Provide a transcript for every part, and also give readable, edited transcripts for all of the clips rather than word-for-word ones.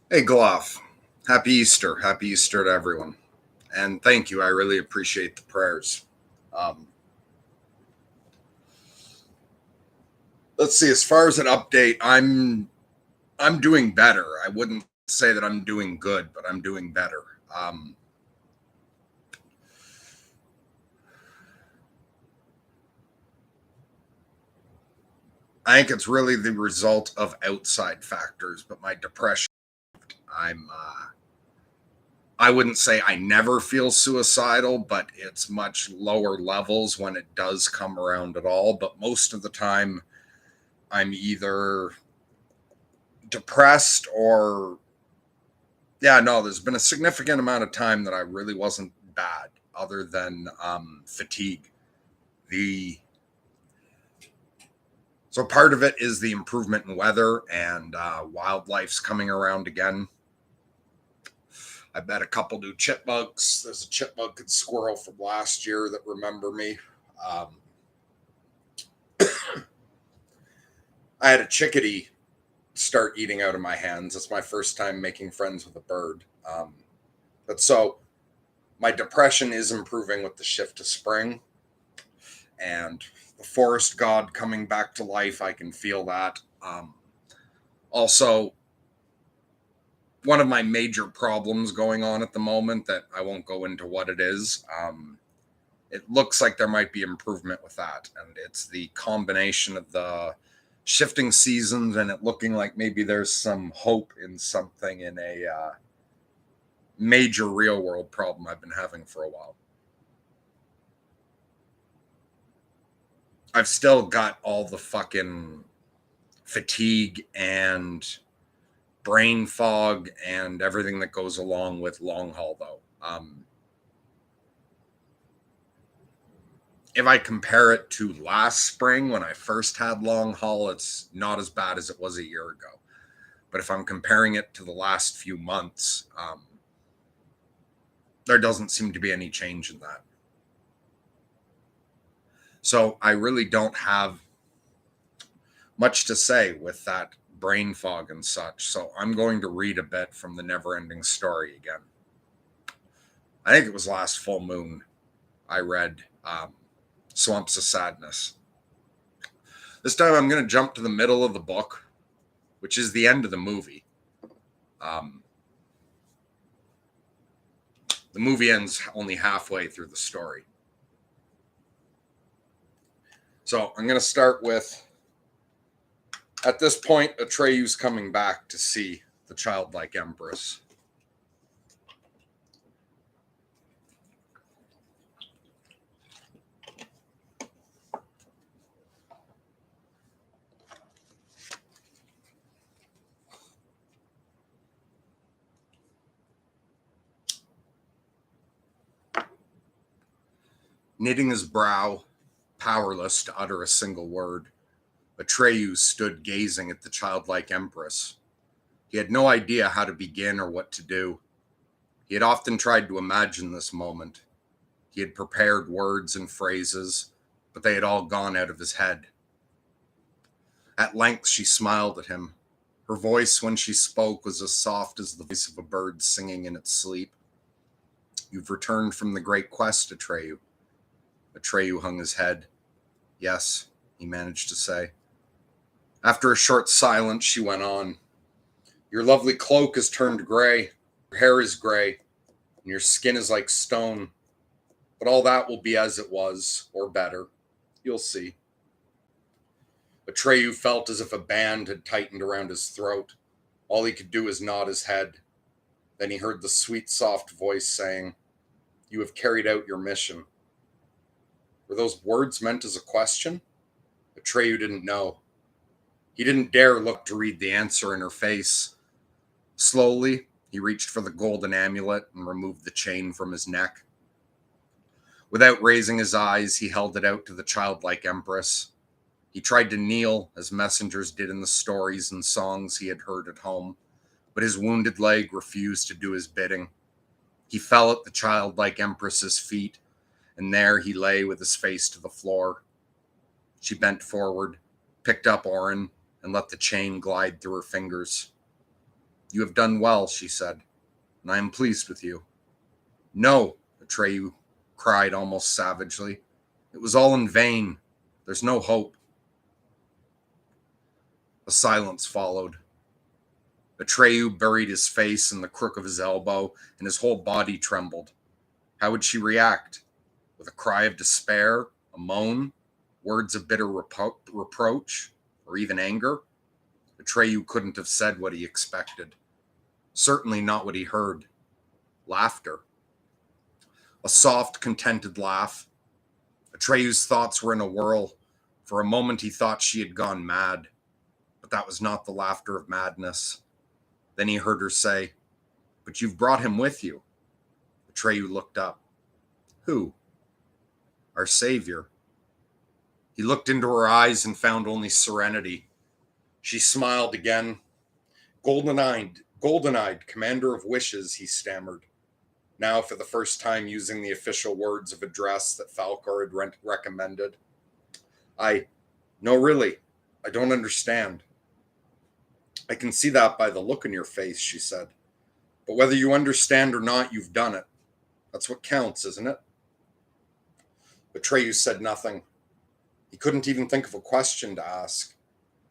Hey, Gloff. Happy Easter. Happy Easter to everyone. And thank you. I really appreciate the prayers. Um, let's see. As far as an update, I'm doing better. I wouldn't say that I'm doing good, but I'm doing better. Um, I think it's really the result of outside factors, but my depression. I'm. I wouldn't say I never feel suicidal, but it's much lower levels when it does come around at all. But most of the time, I'm either depressed or yeah, no, there's been a significant amount of time that I really wasn't bad other than fatigue. The So part of it is the improvement in weather and wildlife's coming around again. I met a couple new chipmunks. There's a chipmunk and squirrel from last year that remember me. um, I had a chickadee start eating out of my hands. It's my first time making friends with a bird. But so my depression is improving with the shift to spring and the forest god coming back to life. I can feel that. Also, one of my major problems going on at the moment that I won't go into what it is. It looks like there might be improvement with that, and it's the combination of the shifting seasons and it looking like maybe there's some hope in something in a major real world problem I've been having for a while. I've still got all the fucking fatigue and brain fog and everything that goes along with long haul, though. If I compare it to last spring when I first had long haul, it's not as bad as it was a year ago. But if I'm comparing it to the last few months, there doesn't seem to be any change in that. So I really don't have much to say with that brain fog and such. So I'm going to read a bit from the Neverending Story again. I think it was last full moon. I read Swamps of Sadness. This time I'm going to jump to the middle of the book, which is the end of the movie. Um, the movie ends only halfway through the story. So I'm going to start with at this point, Atreyu's coming back to see the childlike empress. Knitting his brow, powerless to utter a single word, Atreyu stood gazing at the childlike empress. He had no idea how to begin or what to do. He had often tried to imagine this moment. He had prepared words and phrases, but they had all gone out of his head. At length, she smiled at him. Her voice, when she spoke, was as soft as the voice of a bird singing in its sleep. You've returned from the great quest, Atreyu. Atreyu hung his head. Yes, he managed to say. After a short silence, she went on. Your lovely cloak has turned gray. Your hair is gray, and your skin is like stone. But all that will be as it was, or better. You'll see. Atreyu felt as if a band had tightened around his throat. All he could do was nod his head. Then he heard the sweet, soft voice saying, You have carried out your mission. Were those words meant as a question? Atreyu didn't know. He didn't dare look to read the answer in her face. Slowly, he reached for the golden amulet and removed the chain from his neck. Without raising his eyes, he held it out to the childlike empress. He tried to kneel, as messengers did in the stories and songs he had heard at home, but his wounded leg refused to do his bidding. He fell at the childlike empress's feet, and there he lay with his face to the floor. She bent forward, picked up Orin, and let the chain glide through her fingers. You have done well, she said, and I am pleased with you. No, Atreyu cried almost savagely. It was all in vain. There's no hope. A silence followed. Atreyu buried his face in the crook of his elbow, and his whole body trembled. How would she react? With a cry of despair, a moan, words of bitter reproach, or even anger? Atreyu couldn't have said what he expected. Certainly not what he heard. Laughter. A soft, contented laugh. Atreyu's thoughts were in a whirl. For a moment he thought she had gone mad. But that was not the laughter of madness. Then he heard her say, "But you've brought him with you." Atreyu looked up. Who? Our Savior. He looked into her eyes and found only serenity. She smiled again. Golden-eyed, commander of wishes, he stammered, now for the first time using the official words of address that Falkor had recommended. No, really, I don't understand. I can see that by the look in your face, she said. But whether you understand or not, you've done it. That's what counts, isn't it? Atreyu said nothing. He couldn't even think of a question to ask.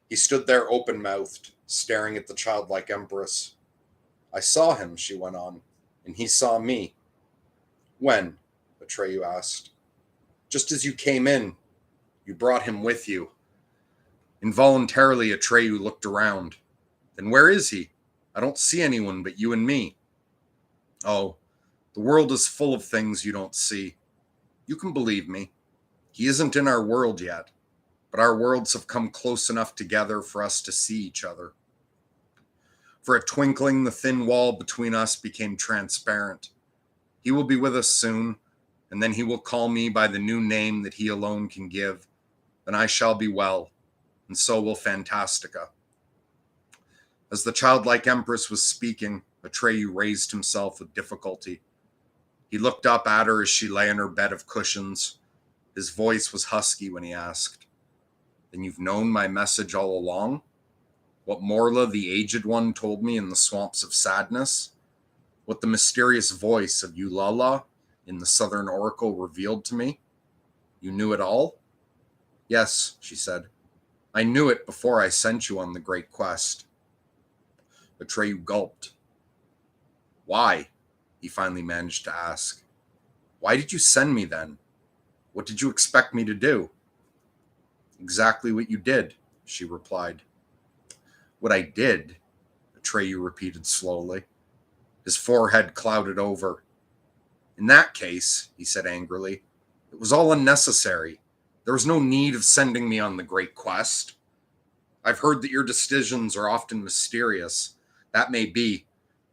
He stood there open-mouthed, staring at the childlike empress. I saw him, she went on, and he saw me. When? Atreyu asked. Just as you came in. You brought him with you. Involuntarily, Atreyu looked around. Then where is he? I don't see anyone but you and me. Oh, the world is full of things you don't see. You can believe me. He isn't in our world yet, but our worlds have come close enough together for us to see each other. For a twinkling, the thin wall between us became transparent. He will be with us soon, and then he will call me by the new name that he alone can give. Then I shall be well, and so will Fantastica. As the childlike empress was speaking, Atreyu raised himself with difficulty. He looked up at her as she lay in her bed of cushions. His voice was husky when he asked, Then you've known my message all along? What Morla, the Aged One, told me in the Swamps of Sadness? What the mysterious voice of Eulala in the Southern Oracle revealed to me? You knew it all? Yes, she said. I knew it before I sent you on the great quest. Atreyu gulped. Why? He finally managed to ask. Why did you send me then? What did you expect me to do? Exactly what you did, she replied. What I did, Atreyu repeated slowly. His forehead clouded over. In that case, he said angrily, it was all unnecessary. There was no need of sending me on the great quest. I've heard that your decisions are often mysterious. That may be,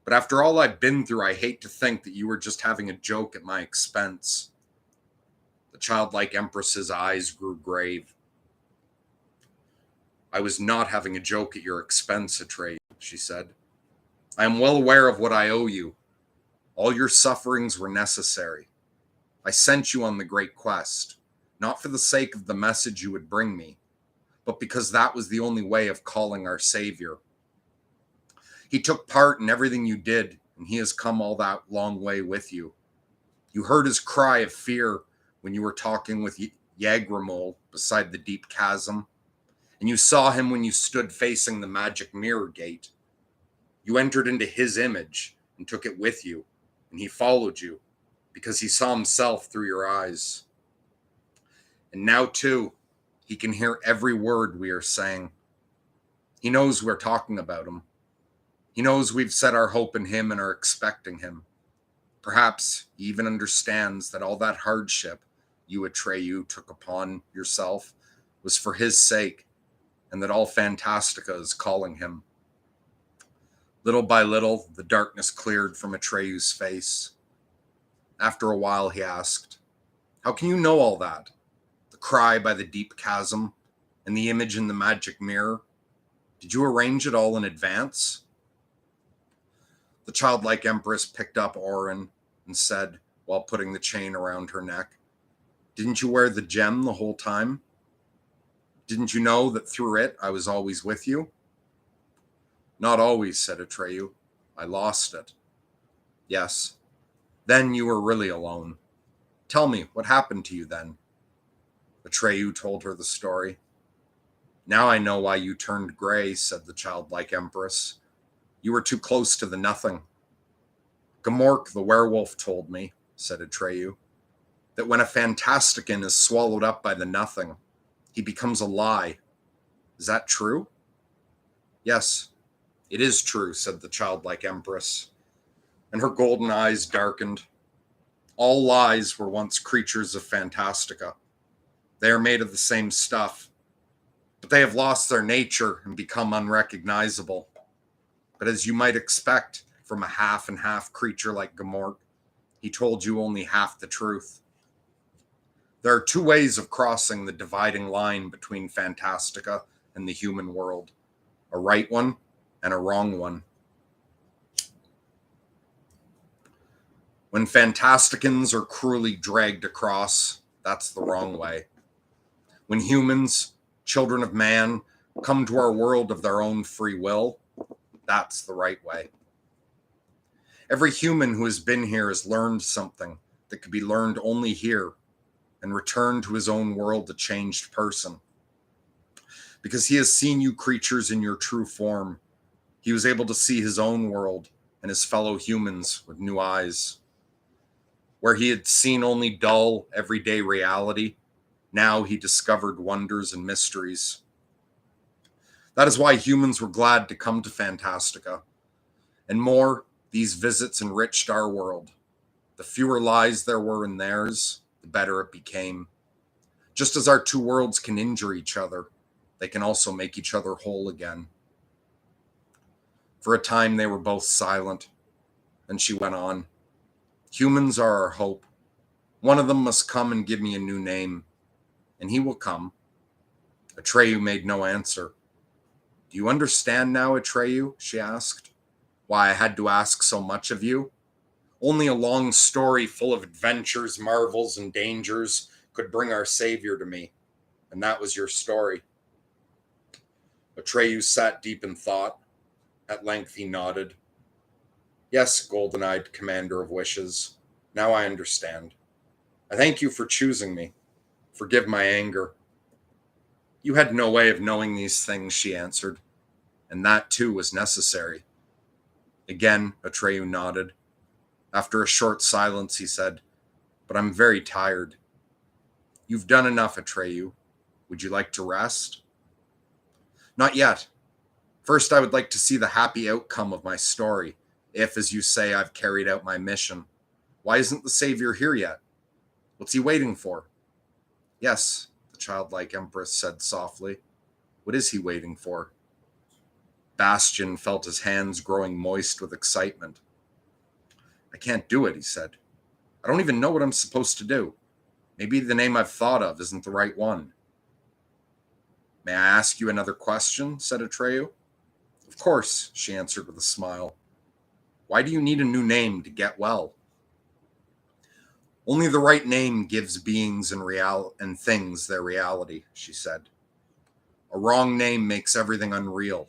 but after all I've been through, I hate to think that you were just having a joke at my expense. The childlike empress's eyes grew grave. I was not having a joke at your expense, Atreyu, she said. I am well aware of what I owe you. All your sufferings were necessary. I sent you on the great quest, not for the sake of the message you would bring me, but because that was the only way of calling our Savior. He took part in everything you did, and he has come all that long way with you. You heard his cry of fear when you were talking with Yagramol beside the deep chasm, and you saw him when you stood facing the magic mirror gate. You entered into his image and took it with you, and he followed you because he saw himself through your eyes. And now, too, he can hear every word we are saying. He knows we're talking about him. He knows we've set our hope in him and are expecting him. Perhaps he even understands that all that hardship you, Atreyu, took upon yourself was for his sake, and that all Fantastica is calling him. Little by little, the darkness cleared from Atreyu's face. After a while, he asked, How can you know all that? The cry by the deep chasm, and the image in the magic mirror? Did you arrange it all in advance? The childlike empress picked up Orin and said, while putting the chain around her neck, Didn't you wear the gem the whole time? Didn't you know that through it I was always with you? Not always, said Atreyu. I lost it. Yes. Then you were really alone. Tell me, what happened to you then? Atreyu told her the story. Now I know why you turned gray, said the childlike empress. You were too close to the nothing. Gamork the werewolf told me, said Atreyu, that when a fantastican is swallowed up by the nothing, he becomes a lie. Is that true? Yes, it is true, said the childlike empress, and her golden eyes darkened. All lies were once creatures of Fantastica. They are made of the same stuff, but they have lost their nature and become unrecognizable. But as you might expect from a half and half creature like Gamork, he told you only half the truth. There are two ways of crossing the dividing line between Fantastica and the human world, a right one and a wrong one. When Fantasticans are cruelly dragged across, that's the wrong way. When humans, children of man, come to our world of their own free will, that's the right way. Every human who has been here has learned something that could be learned only here and returned to his own world a changed person. Because he has seen you creatures in your true form, he was able to see his own world and his fellow humans with new eyes. Where he had seen only dull, everyday reality, now he discovered wonders and mysteries. That is why humans were glad to come to Fantastica. And more, these visits enriched our world. The fewer lies there were in theirs, the better it became. Just as our two worlds can injure each other, they can also make each other whole again. For a time they were both silent, and she went on. Humans are our hope. One of them must come and give me a new name, and he will come. Atreyu made no answer. Do you understand now, Atreyu? She asked. Why I had to ask so much of you? Only a long story full of adventures, marvels, and dangers could bring our savior to me, and that was your story. Atreyu sat deep in thought. At length he nodded. Yes, golden-eyed commander of wishes. Now I understand. I thank you for choosing me. Forgive my anger. You had no way of knowing these things, she answered, and that too was necessary. Again, Atreyu nodded. After a short silence, he said, But I'm very tired. You've done enough, Atreyu. Would you like to rest? Not yet. First, I would like to see the happy outcome of my story, if, as you say, I've carried out my mission. Why isn't the Savior here yet? What's he waiting for? Yes, the childlike empress said softly. What is he waiting for? Bastian felt his hands growing moist with excitement. I can't do it, he said. I don't even know what I'm supposed to do. Maybe the name I've thought of isn't the right one. May I ask you another question? Said Atreyu. Of course, she answered with a smile. Why do you need a new name to get well? Only the right name gives beings and things their reality, she said. A wrong name makes everything unreal.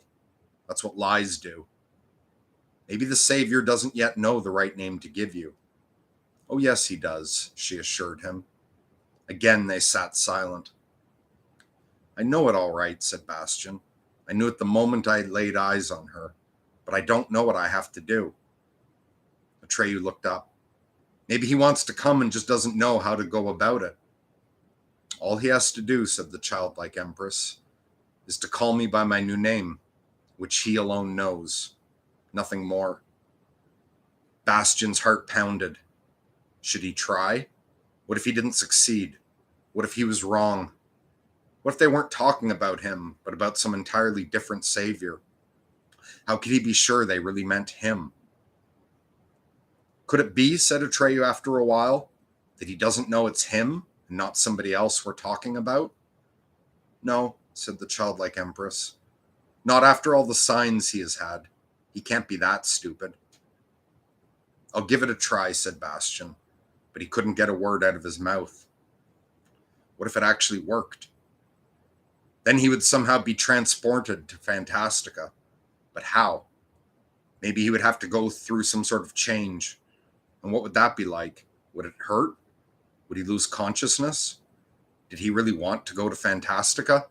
That's what lies do. Maybe the Savior doesn't yet know the right name to give you. Oh, yes, he does, she assured him. Again, they sat silent. I know it all right, said Bastian. I knew it the moment I laid eyes on her, but I don't know what I have to do. Atreyu looked up. Maybe he wants to come and just doesn't know how to go about it. All he has to do, said the childlike empress, is to call me by my new name, which he alone knows. Nothing more. Bastian's heart pounded. Should he try? What if he didn't succeed? What if he was wrong? What if they weren't talking about him, but about some entirely different savior? How could he be sure they really meant him? Could it be, said Atreyu after a while, that he doesn't know it's him and not somebody else we're talking about? No, said the childlike empress. Not after all the signs he has had. He can't be that stupid. I'll give it a try, said Bastian, but he couldn't get a word out of his mouth. What if it actually worked? Then he would somehow be transported to Fantastica. But how? Maybe he would have to go through some sort of change. And what would that be like? Would it hurt? Would he lose consciousness? Did he really want to go to Fantastica?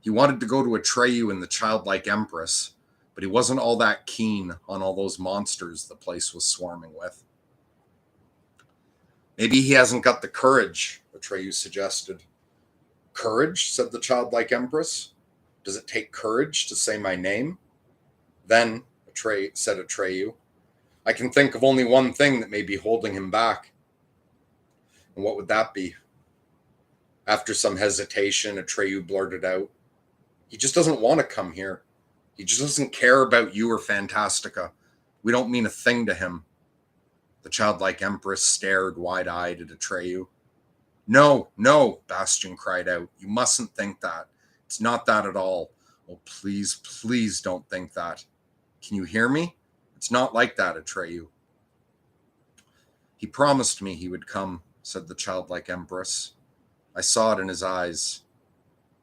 He wanted to go to Atreyu and the childlike Empress, but he wasn't all that keen on all those monsters the place was swarming with. Maybe he hasn't got the courage, Atreyu suggested. Courage, said the childlike Empress. Does it take courage to say my name? Then, said Atreyu, I can think of only one thing that may be holding him back. And what would that be? After some hesitation, Atreyu blurted out, he just doesn't want to come here. He just doesn't care about you or Fantastica. We don't mean a thing to him. The childlike Empress stared wide-eyed at Atreyu. No, no, Bastian cried out. You mustn't think that. It's not that at all. Oh, please, please don't think that. Can you hear me? It's not like that, Atreyu. He promised me he would come, said the childlike Empress. I saw it in his eyes.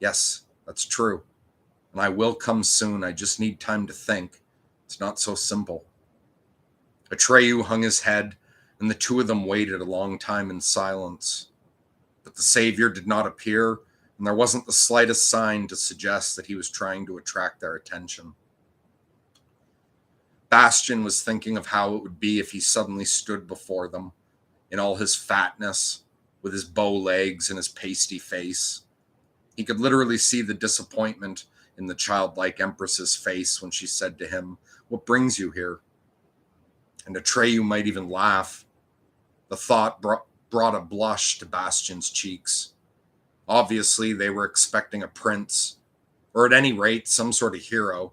Yes, that's true. And I will come soon. I just need time to think. It's not so simple. Atreyu hung his head, and the two of them waited a long time in silence. But the savior did not appear, and there wasn't the slightest sign to suggest that he was trying to attract their attention. Bastian was thinking of how it would be if he suddenly stood before them, in all his fatness, with his bow legs and his pasty face. He could literally see the disappointment in the childlike Empress's face when she said to him, "What brings you here?" And Atreyu might even laugh. The thought brought a blush to Bastian's cheeks. Obviously, they were expecting a prince, or at any rate, some sort of hero.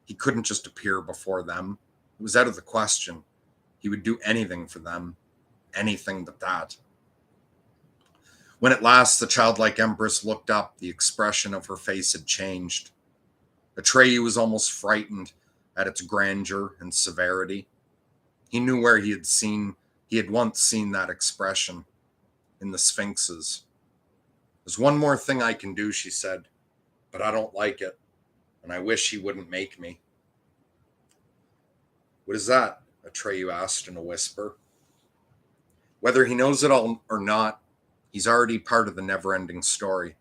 He couldn't just appear before them. It was out of the question. He would do anything for them. Anything but that. When at last the childlike Empress looked up, the expression of her face had changed. Atreyu was almost frightened at its grandeur and severity. He knew where he had once seen that expression, in the Sphinxes. There's one more thing I can do, she said, but I don't like it, and I wish he wouldn't make me. What is that? Atreyu asked in a whisper. Whether he knows it all or not, he's already part of the Neverending Story.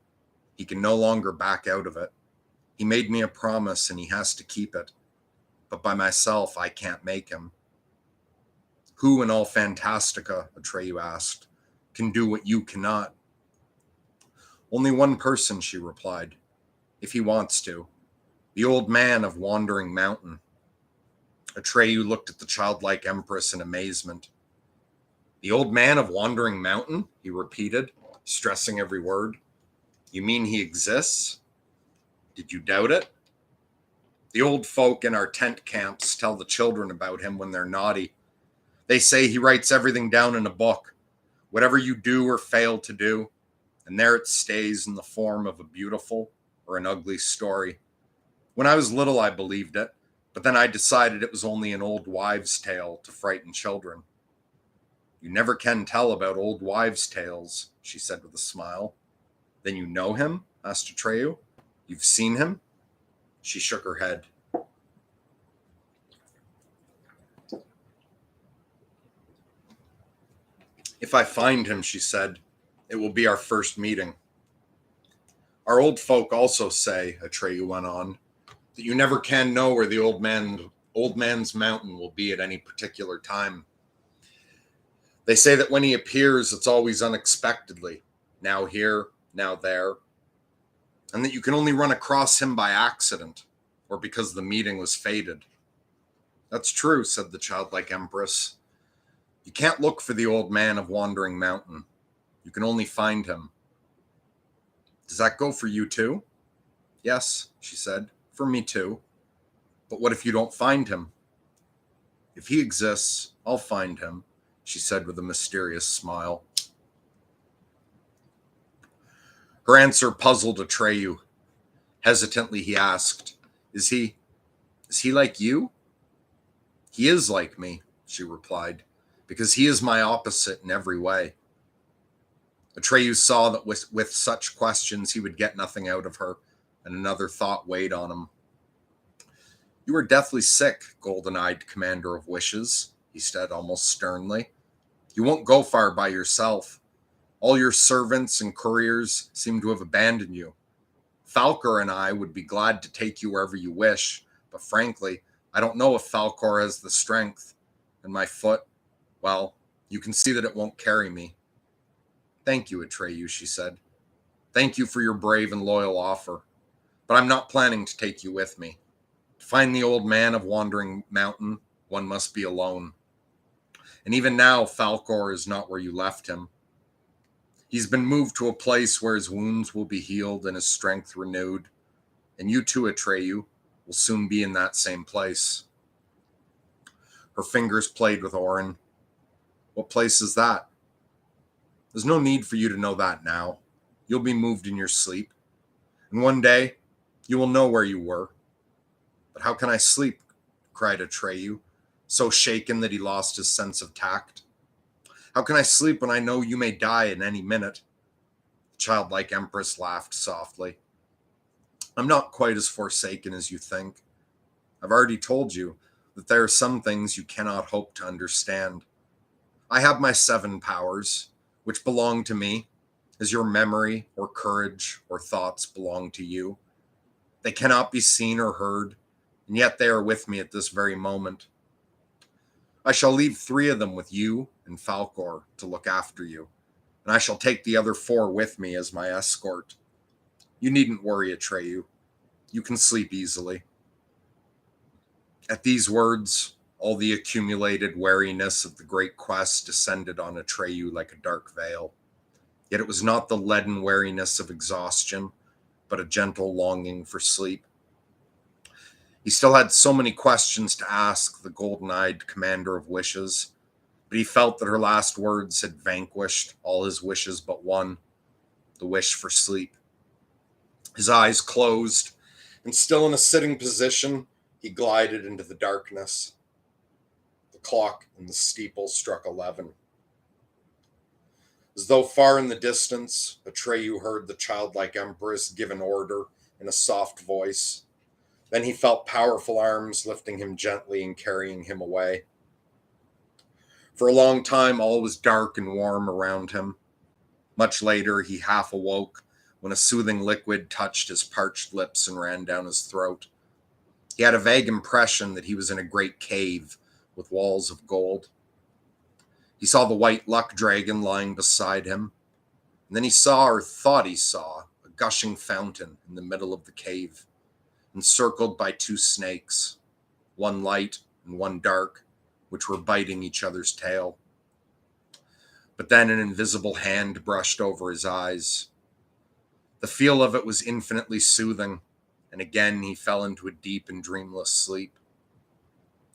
He can no longer back out of it. He made me a promise, and he has to keep it. But by myself, I can't make him. Who in all Fantastica, Atreyu asked, can do what you cannot? Only one person, she replied, if he wants to. The old man of Wandering Mountain. Atreyu looked at the childlike Empress in amazement. The old man of Wandering Mountain, he repeated, stressing every word. You mean he exists? Did you doubt it? The old folk in our tent camps tell the children about him when they're naughty. They say he writes everything down in a book, whatever you do or fail to do, and there it stays in the form of a beautiful or an ugly story. When I was little, I believed it, but then I decided it was only an old wives' tale to frighten children. You never can tell about old wives' tales, she said with a smile. Then you know him? Asked Atreyu. You've seen him? She shook her head. If I find him, she said, it will be our first meeting. Our old folk also say, Atreyu went on, that you never can know where the old man's mountain will be at any particular time. They say that when he appears, it's always unexpectedly, now here, now there, and that you can only run across him by accident or because the meeting was fated. That's true, said the childlike Empress. You can't look for the old man of Wandering Mountain. You can only find him. Does that go for you too? Yes, she said, for me too. But what if you don't find him? If he exists, I'll find him, she said with a mysterious smile. Her answer puzzled Atreyu. Hesitantly, he asked, Is he like you? He is like me, she replied, because he is my opposite in every way. Atreyu saw that with such questions he would get nothing out of her, and another thought weighed on him. You are deathly sick, golden-eyed commander of wishes, he said almost sternly. You won't go far by yourself. All your servants and couriers seem to have abandoned you. Falcor and I would be glad to take you wherever you wish, but frankly, I don't know if Falcor has the strength. And my foot, well, you can see that it won't carry me. Thank you, Atreyu, she said. Thank you for your brave and loyal offer. But I'm not planning to take you with me. To find the old man of Wandering Mountain, one must be alone. And even now, Falcor is not where you left him. He's been moved to a place where his wounds will be healed and his strength renewed. And you too, Atreyu, will soon be in that same place. Her fingers played with Orin. What place is that? There's no need for you to know that now. You'll be moved in your sleep. And one day, you will know where you were. But how can I sleep? Cried Atreyu, so shaken that he lost his sense of tact. How can I sleep when I know you may die at any minute? The childlike empress laughed softly. I'm not quite as forsaken as you think. I've already told you that there are some things you cannot hope to understand. I have my 7 powers, which belong to me, as your memory or courage or thoughts belong to you. They cannot be seen or heard, and yet they are with me at this very moment. I shall leave 3 of them with you and Falcor to look after you, and I shall take the other 4 with me as my escort. You needn't worry, Atreyu. You can sleep easily. At these words, all the accumulated weariness of the great quest descended on Atreyu like a dark veil. Yet it was not the leaden weariness of exhaustion, but a gentle longing for sleep. He still had so many questions to ask the golden-eyed commander of wishes, but he felt that her last words had vanquished all his wishes but one, the wish for sleep. His eyes closed, and still in a sitting position, he glided into the darkness. The clock in the steeple struck 11. As though far in the distance, Atreyu heard the childlike empress give an order in a soft voice. Then he felt powerful arms lifting him gently and carrying him away. For a long time, all was dark and warm around him. Much later, he half awoke when a soothing liquid touched his parched lips and ran down his throat. He had a vague impression that he was in a great cave with walls of gold. He saw the white luck dragon lying beside him, and then he saw, or thought he saw, a gushing fountain in the middle of the cave, encircled by 2 snakes, one light and one dark, which were biting each other's tail. But then an invisible hand brushed over his eyes. The feel of it was infinitely soothing, and again he fell into a deep and dreamless sleep.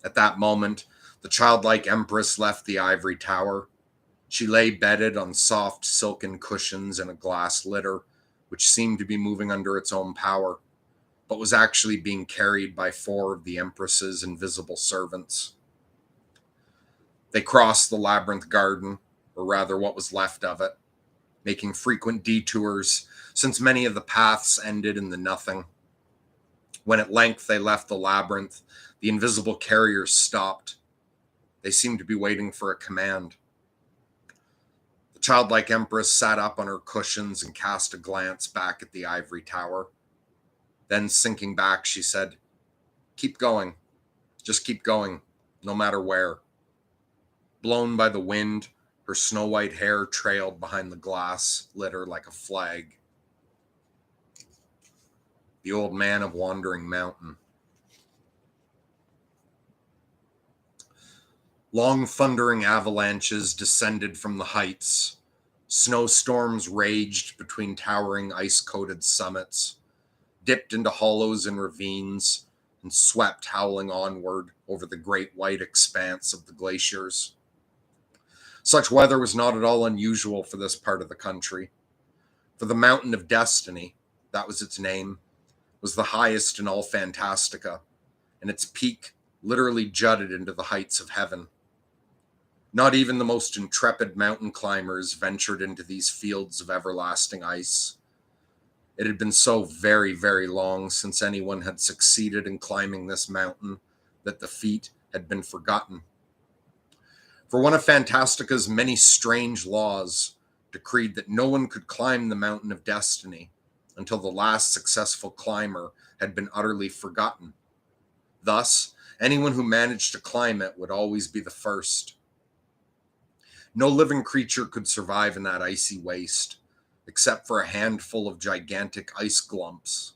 At that moment, the childlike empress left the ivory tower. She lay bedded on soft silken cushions in a glass litter, which seemed to be moving under its own power, but was actually being carried by 4 of the empress's invisible servants. They crossed the labyrinth garden, or rather what was left of it, making frequent detours, since many of the paths ended in the nothing. When at length they left the labyrinth, the invisible carriers stopped. They seemed to be waiting for a command. The childlike empress sat up on her cushions and cast a glance back at the ivory tower. Then, sinking back, she said, "Keep going. Just keep going, no matter where." Blown by the wind, her snow-white hair trailed behind the glass litter like a flag. The Old Man of Wandering Mountain. Long thundering avalanches descended from the heights. Snowstorms raged between towering ice-coated summits, dipped into hollows and ravines, and swept howling onward over the great white expanse of the glaciers. Such weather was not at all unusual for this part of the country, for the Mountain of Destiny, that was its name, was the highest in all Fantastica, and its peak literally jutted into the heights of heaven. Not even the most intrepid mountain climbers ventured into these fields of everlasting ice. It had been so very, very long since anyone had succeeded in climbing this mountain that the feat had been forgotten. For one of Fantastica's many strange laws decreed that no one could climb the Mountain of Destiny until the last successful climber had been utterly forgotten. Thus, anyone who managed to climb it would always be the first. No living creature could survive in that icy waste, except for a handful of gigantic ice glumps,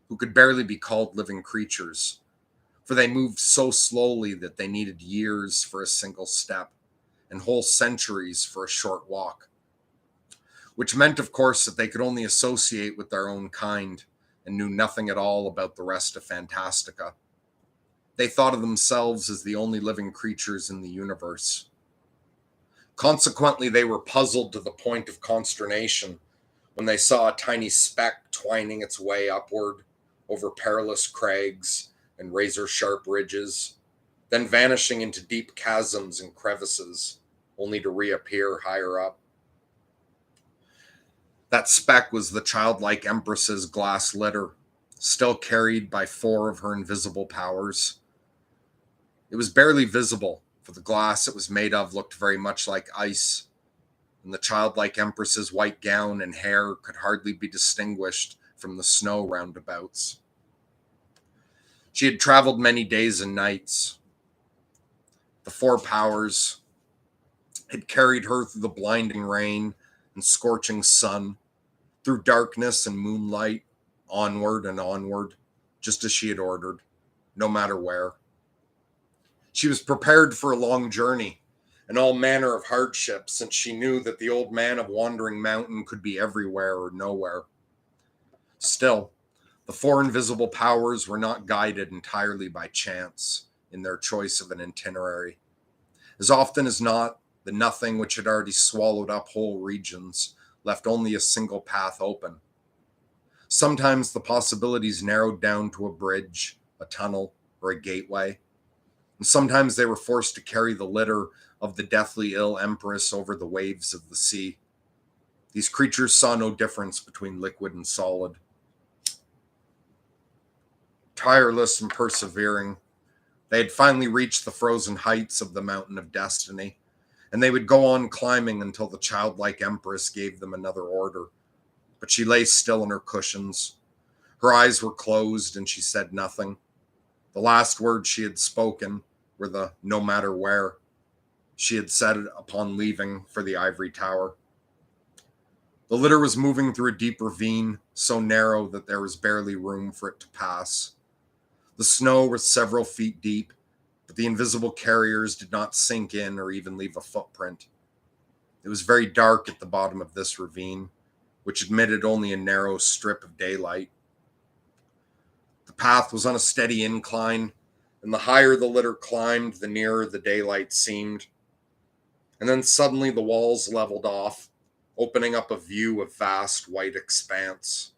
who could barely be called living creatures, for they moved so slowly that they needed years for a single step and whole centuries for a short walk, which meant, of course, that they could only associate with their own kind and knew nothing at all about the rest of Fantastica. They thought of themselves as the only living creatures in the universe. Consequently, they were puzzled to the point of consternation when they saw a tiny speck twining its way upward over perilous crags and razor-sharp ridges, then vanishing into deep chasms and crevices, only to reappear higher up. That speck was the childlike Empress's glass litter, still carried by 4 of her invisible powers. It was barely visible, for the glass it was made of looked very much like ice, and the childlike Empress's white gown and hair could hardly be distinguished from the snow roundabouts. She had traveled many days and nights. The 4 powers had carried her through the blinding rain and scorching sun, through darkness and moonlight, onward and onward, just as she had ordered, no matter where. She was prepared for a long journey and all manner of hardships, since she knew that the old man of Wandering Mountain could be everywhere or nowhere. Still, the 4 invisible powers were not guided entirely by chance in their choice of an itinerary. As often as not, the nothing which had already swallowed up whole regions left only a single path open. Sometimes the possibilities narrowed down to a bridge, a tunnel, or a gateway, and sometimes they were forced to carry the litter of the deathly ill Empress over the waves of the sea. These creatures saw no difference between liquid and solid. Tireless and persevering, they had finally reached the frozen heights of the Mountain of Destiny, and they would go on climbing until the childlike Empress gave them another order. But she lay still in her cushions. Her eyes were closed, and she said nothing. The last words she had spoken were the "no matter where" she had said upon leaving for the ivory tower. The litter was moving through a deep ravine, so narrow that there was barely room for it to pass. The snow was several feet deep, but the invisible carriers did not sink in or even leave a footprint. It was very dark at the bottom of this ravine, which admitted only a narrow strip of daylight. The path was on a steady incline, and the higher the litter climbed, the nearer the daylight seemed. And then suddenly the walls leveled off, opening up a view of vast white expanse.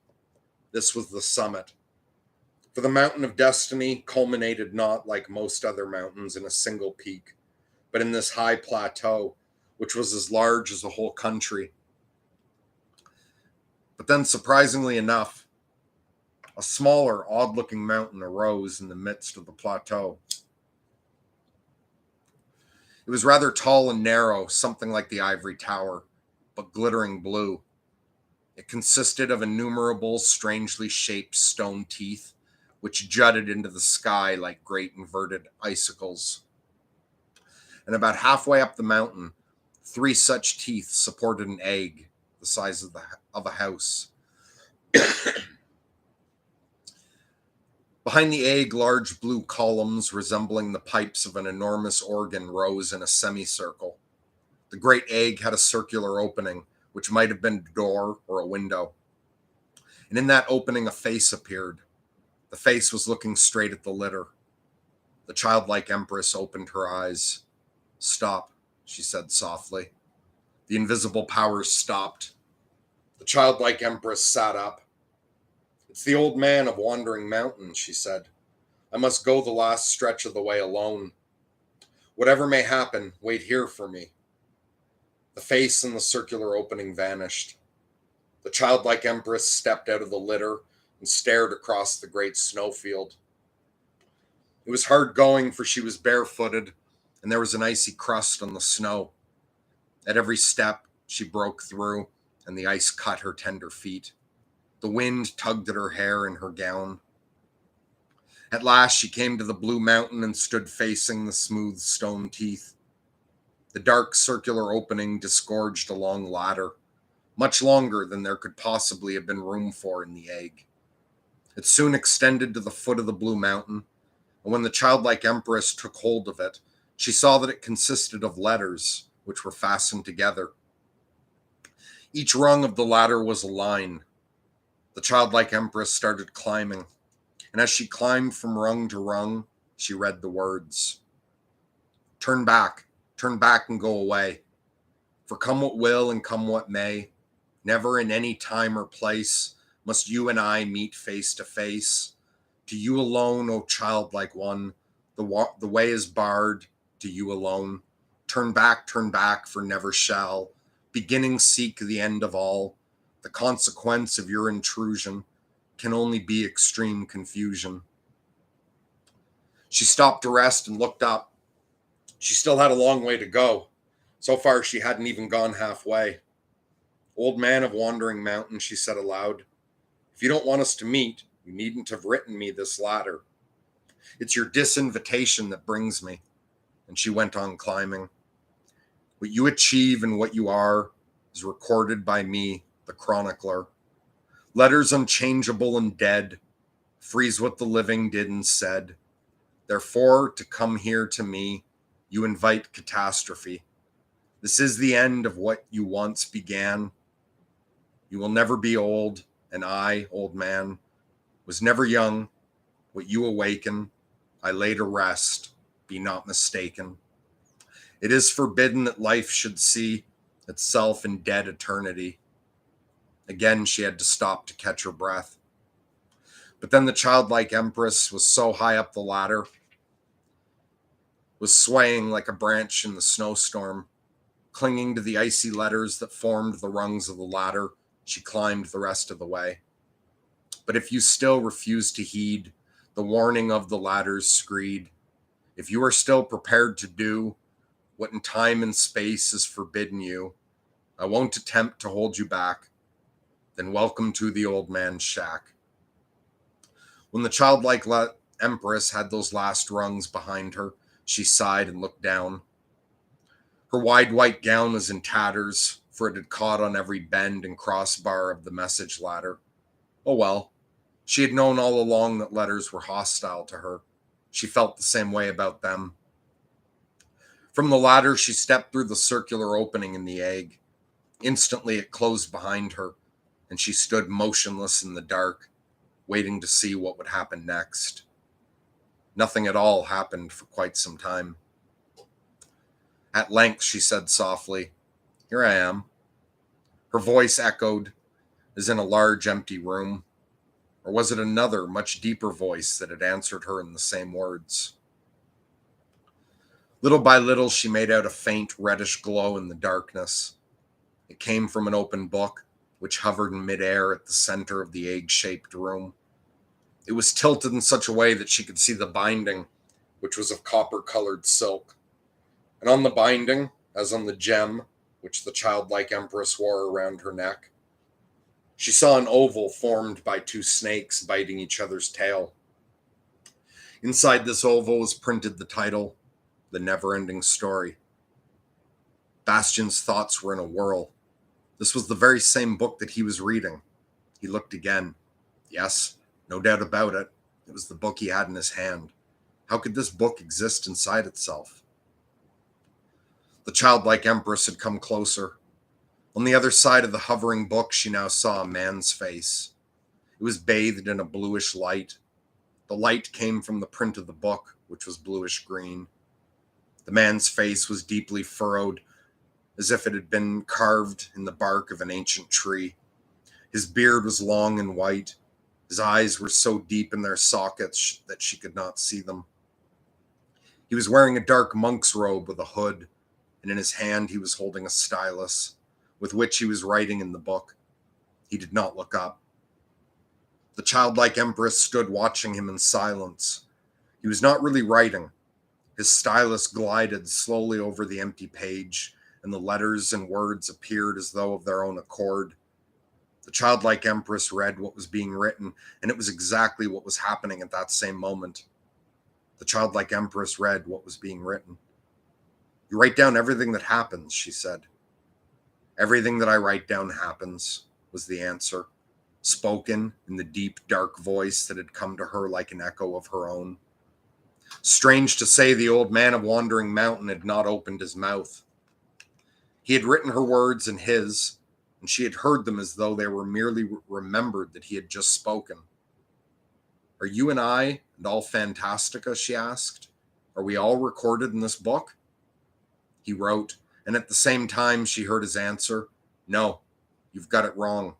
This was the summit. For the Mountain of Destiny culminated not, like most other mountains, in a single peak, but in this high plateau, which was as large as a whole country. But then, surprisingly enough, a smaller, odd-looking mountain arose in the midst of the plateau. It was rather tall and narrow, something like the ivory tower, but glittering blue. It consisted of innumerable, strangely shaped stone teeth, which jutted into the sky like great inverted icicles. And about halfway up the mountain, 3 such teeth supported an egg the size of a house. Behind the egg, large blue columns resembling the pipes of an enormous organ rose in a semicircle. The great egg had a circular opening, which might have been a door or a window. And in that opening, a face appeared. The face was looking straight at the litter. The childlike Empress opened her eyes. "Stop," she said softly. The invisible powers stopped. The childlike Empress sat up. "It's the old man of Wandering Mountain," she said. "I must go the last stretch of the way alone. Whatever may happen, wait here for me." The face in the circular opening vanished. The childlike empress stepped out of the litter and stared across the great snowfield. It was hard going, for she was barefooted, and there was an icy crust on the snow. At every step, she broke through, and the ice cut her tender feet. The wind tugged at her hair and her gown. At last, she came to the blue mountain and stood facing the smooth stone teeth. The dark circular opening disgorged a long ladder, much longer than there could possibly have been room for in the egg. It soon extended to the foot of the blue mountain, and when the childlike empress took hold of it, she saw that it consisted of letters which were fastened together. Each rung of the ladder was a line. The childlike empress started climbing, and as she climbed from rung to rung, she read the words. Turn back and go away. For come what will and come what may, never in any time or place must you and I meet face to face. To you alone, O childlike one, the way is barred, to you alone. Turn back, for never shall. Beginning seek the end of all. The consequence of your intrusion can only be extreme confusion. She stopped to rest and looked up. She still had a long way to go. So far, she hadn't even gone halfway. Old man of Wandering Mountain, she said aloud, if you don't want us to meet, you needn't have written me this ladder. It's your disinvitation that brings me. And she went on climbing. What you achieve and what you are is recorded by me, the chronicler. Letters unchangeable and dead freeze what the living did and said. Therefore, to come here to me, you invite catastrophe. This is the end of what you once began. You will never be old, and I, old man, was never young. What you awaken, I lay to rest. Be not mistaken. It is forbidden that life should see itself in dead eternity. Again, she had to stop to catch her breath. But then the childlike empress was so high up the ladder, was swaying like a branch in the snowstorm. Clinging to the icy letters that formed the rungs of the ladder, she climbed the rest of the way. But if you still refuse to heed the warning of the ladder's screed, if you are still prepared to do what in time and space is forbidden you, I won't attempt to hold you back. Then welcome to the old man's shack. When the childlike empress had those last rungs behind her, she sighed and looked down. Her wide white gown was in tatters, for it had caught on every bend and crossbar of the message ladder. Oh well, she had known all along that letters were hostile to her. She felt the same way about them. From the ladder, she stepped through the circular opening in the egg. Instantly, it closed behind her, and she stood motionless in the dark, waiting to see what would happen next. Nothing at all happened for quite some time. At length, she said softly, "Here I am." Her voice echoed as in a large empty room. Or was it another, much deeper voice that had answered her in the same words? Little by little, she made out a faint reddish glow in the darkness. It came from an open book, which hovered in midair at the center of the egg-shaped room. It was tilted in such a way that she could see the binding, which was of copper-colored silk. And on the binding, as on the gem, which the childlike empress wore around her neck, she saw an oval formed by two snakes biting each other's tail. Inside this oval was printed the title, The Neverending Story. Bastian's thoughts were in a whirl. This was the very same book that he was reading. He looked again. Yes, no doubt about it. It was the book he had in his hand. How could this book exist inside itself? The childlike empress had come closer. On the other side of the hovering book, she now saw a man's face. It was bathed in a bluish light. The light came from the print of the book, which was bluish green. The man's face was deeply furrowed, as if it had been carved in the bark of an ancient tree. His beard was long and white. His eyes were so deep in their sockets that she could not see them. He was wearing a dark monk's robe with a hood, and in his hand he was holding a stylus, with which he was writing in the book. He did not look up. The childlike empress stood watching him in silence. He was not really writing. His stylus glided slowly over the empty page, and the letters and words appeared as though of their own accord. The childlike empress read what was being written, and it was exactly what was happening at that same moment. The childlike empress read what was being written. You write down everything that happens, she said. Everything that I write down happens, was the answer, spoken in the deep, dark voice that had come to her like an echo of her own. Strange to say, the old man of Wandering Mountain had not opened his mouth. He had written her words in his, and she had heard them as though they were merely remembered that he had just spoken. Are you and I and all Fantastica, she asked? Are we all recorded in this book? He wrote, and at the same time she heard his answer. No, you've got it wrong.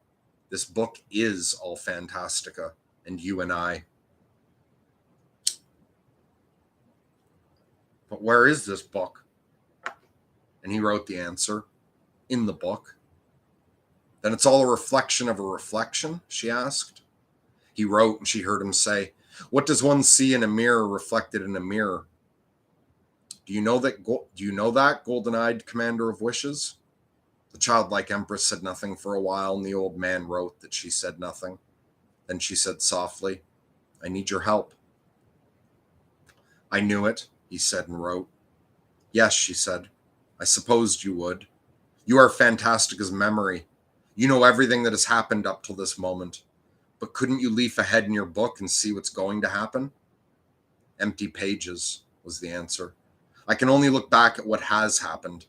This book is all Fantastica, and you and I. But where is this book? And he wrote the answer, in the book. Then it's all a reflection of a reflection, she asked. He wrote, and she heard him say, what does one see in a mirror reflected in a mirror? Do you know that, golden-eyed commander of wishes? The childlike empress said nothing for a while, and the old man wrote that she said nothing. Then she said softly, I need your help. I knew it, he said and wrote. Yes, she said. I supposed you would. You are Fantastica's memory. You know everything that has happened up till this moment. But couldn't you leaf ahead in your book and see what's going to happen? Empty pages, was the answer. I can only look back at what has happened.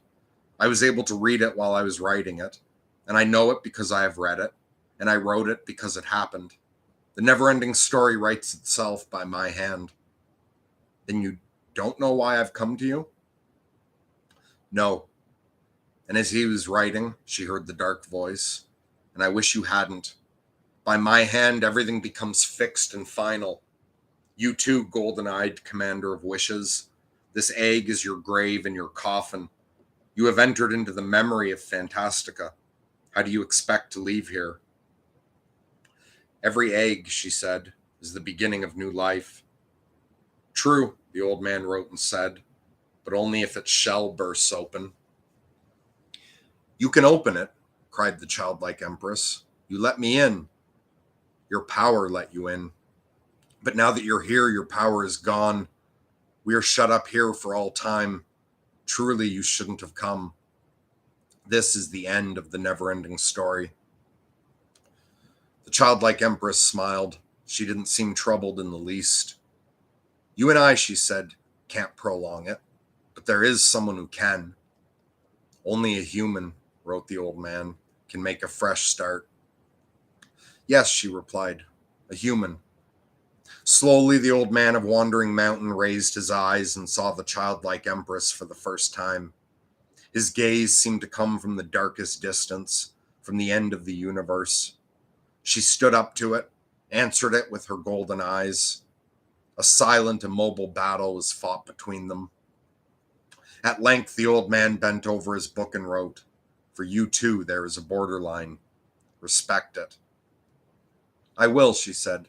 I was able to read it while I was writing it, and I know it because I have read it, and I wrote it because it happened. The Neverending Story writes itself by my hand. Then you don't know why I've come to you? No. And as he was writing, she heard the dark voice, and I wish you hadn't. By my hand, everything becomes fixed and final. You too, golden-eyed commander of wishes. This egg is your grave and your coffin. You have entered into the memory of Fantastica. How do you expect to leave here? Every egg, she said, is the beginning of new life. True, the old man wrote and said, but only if its shell bursts open. You can open it, cried the childlike empress. You let me in. Your power let you in. But now that you're here, your power is gone. We are shut up here for all time. Truly, you shouldn't have come. This is the end of the never-ending story. The childlike empress smiled. She didn't seem troubled in the least. You and I, she said, can't prolong it, but there is someone who can. Only a human, wrote the old man, can make a fresh start. Yes, she replied, a human. Slowly, the old man of Wandering Mountain raised his eyes and saw the childlike empress for the first time. His gaze seemed to come from the darkest distance, from the end of the universe. She stood up to it, answered it with her golden eyes. A silent, immobile battle was fought between them. At length, the old man bent over his book and wrote, For you too, there is a borderline. Respect it. I will, she said.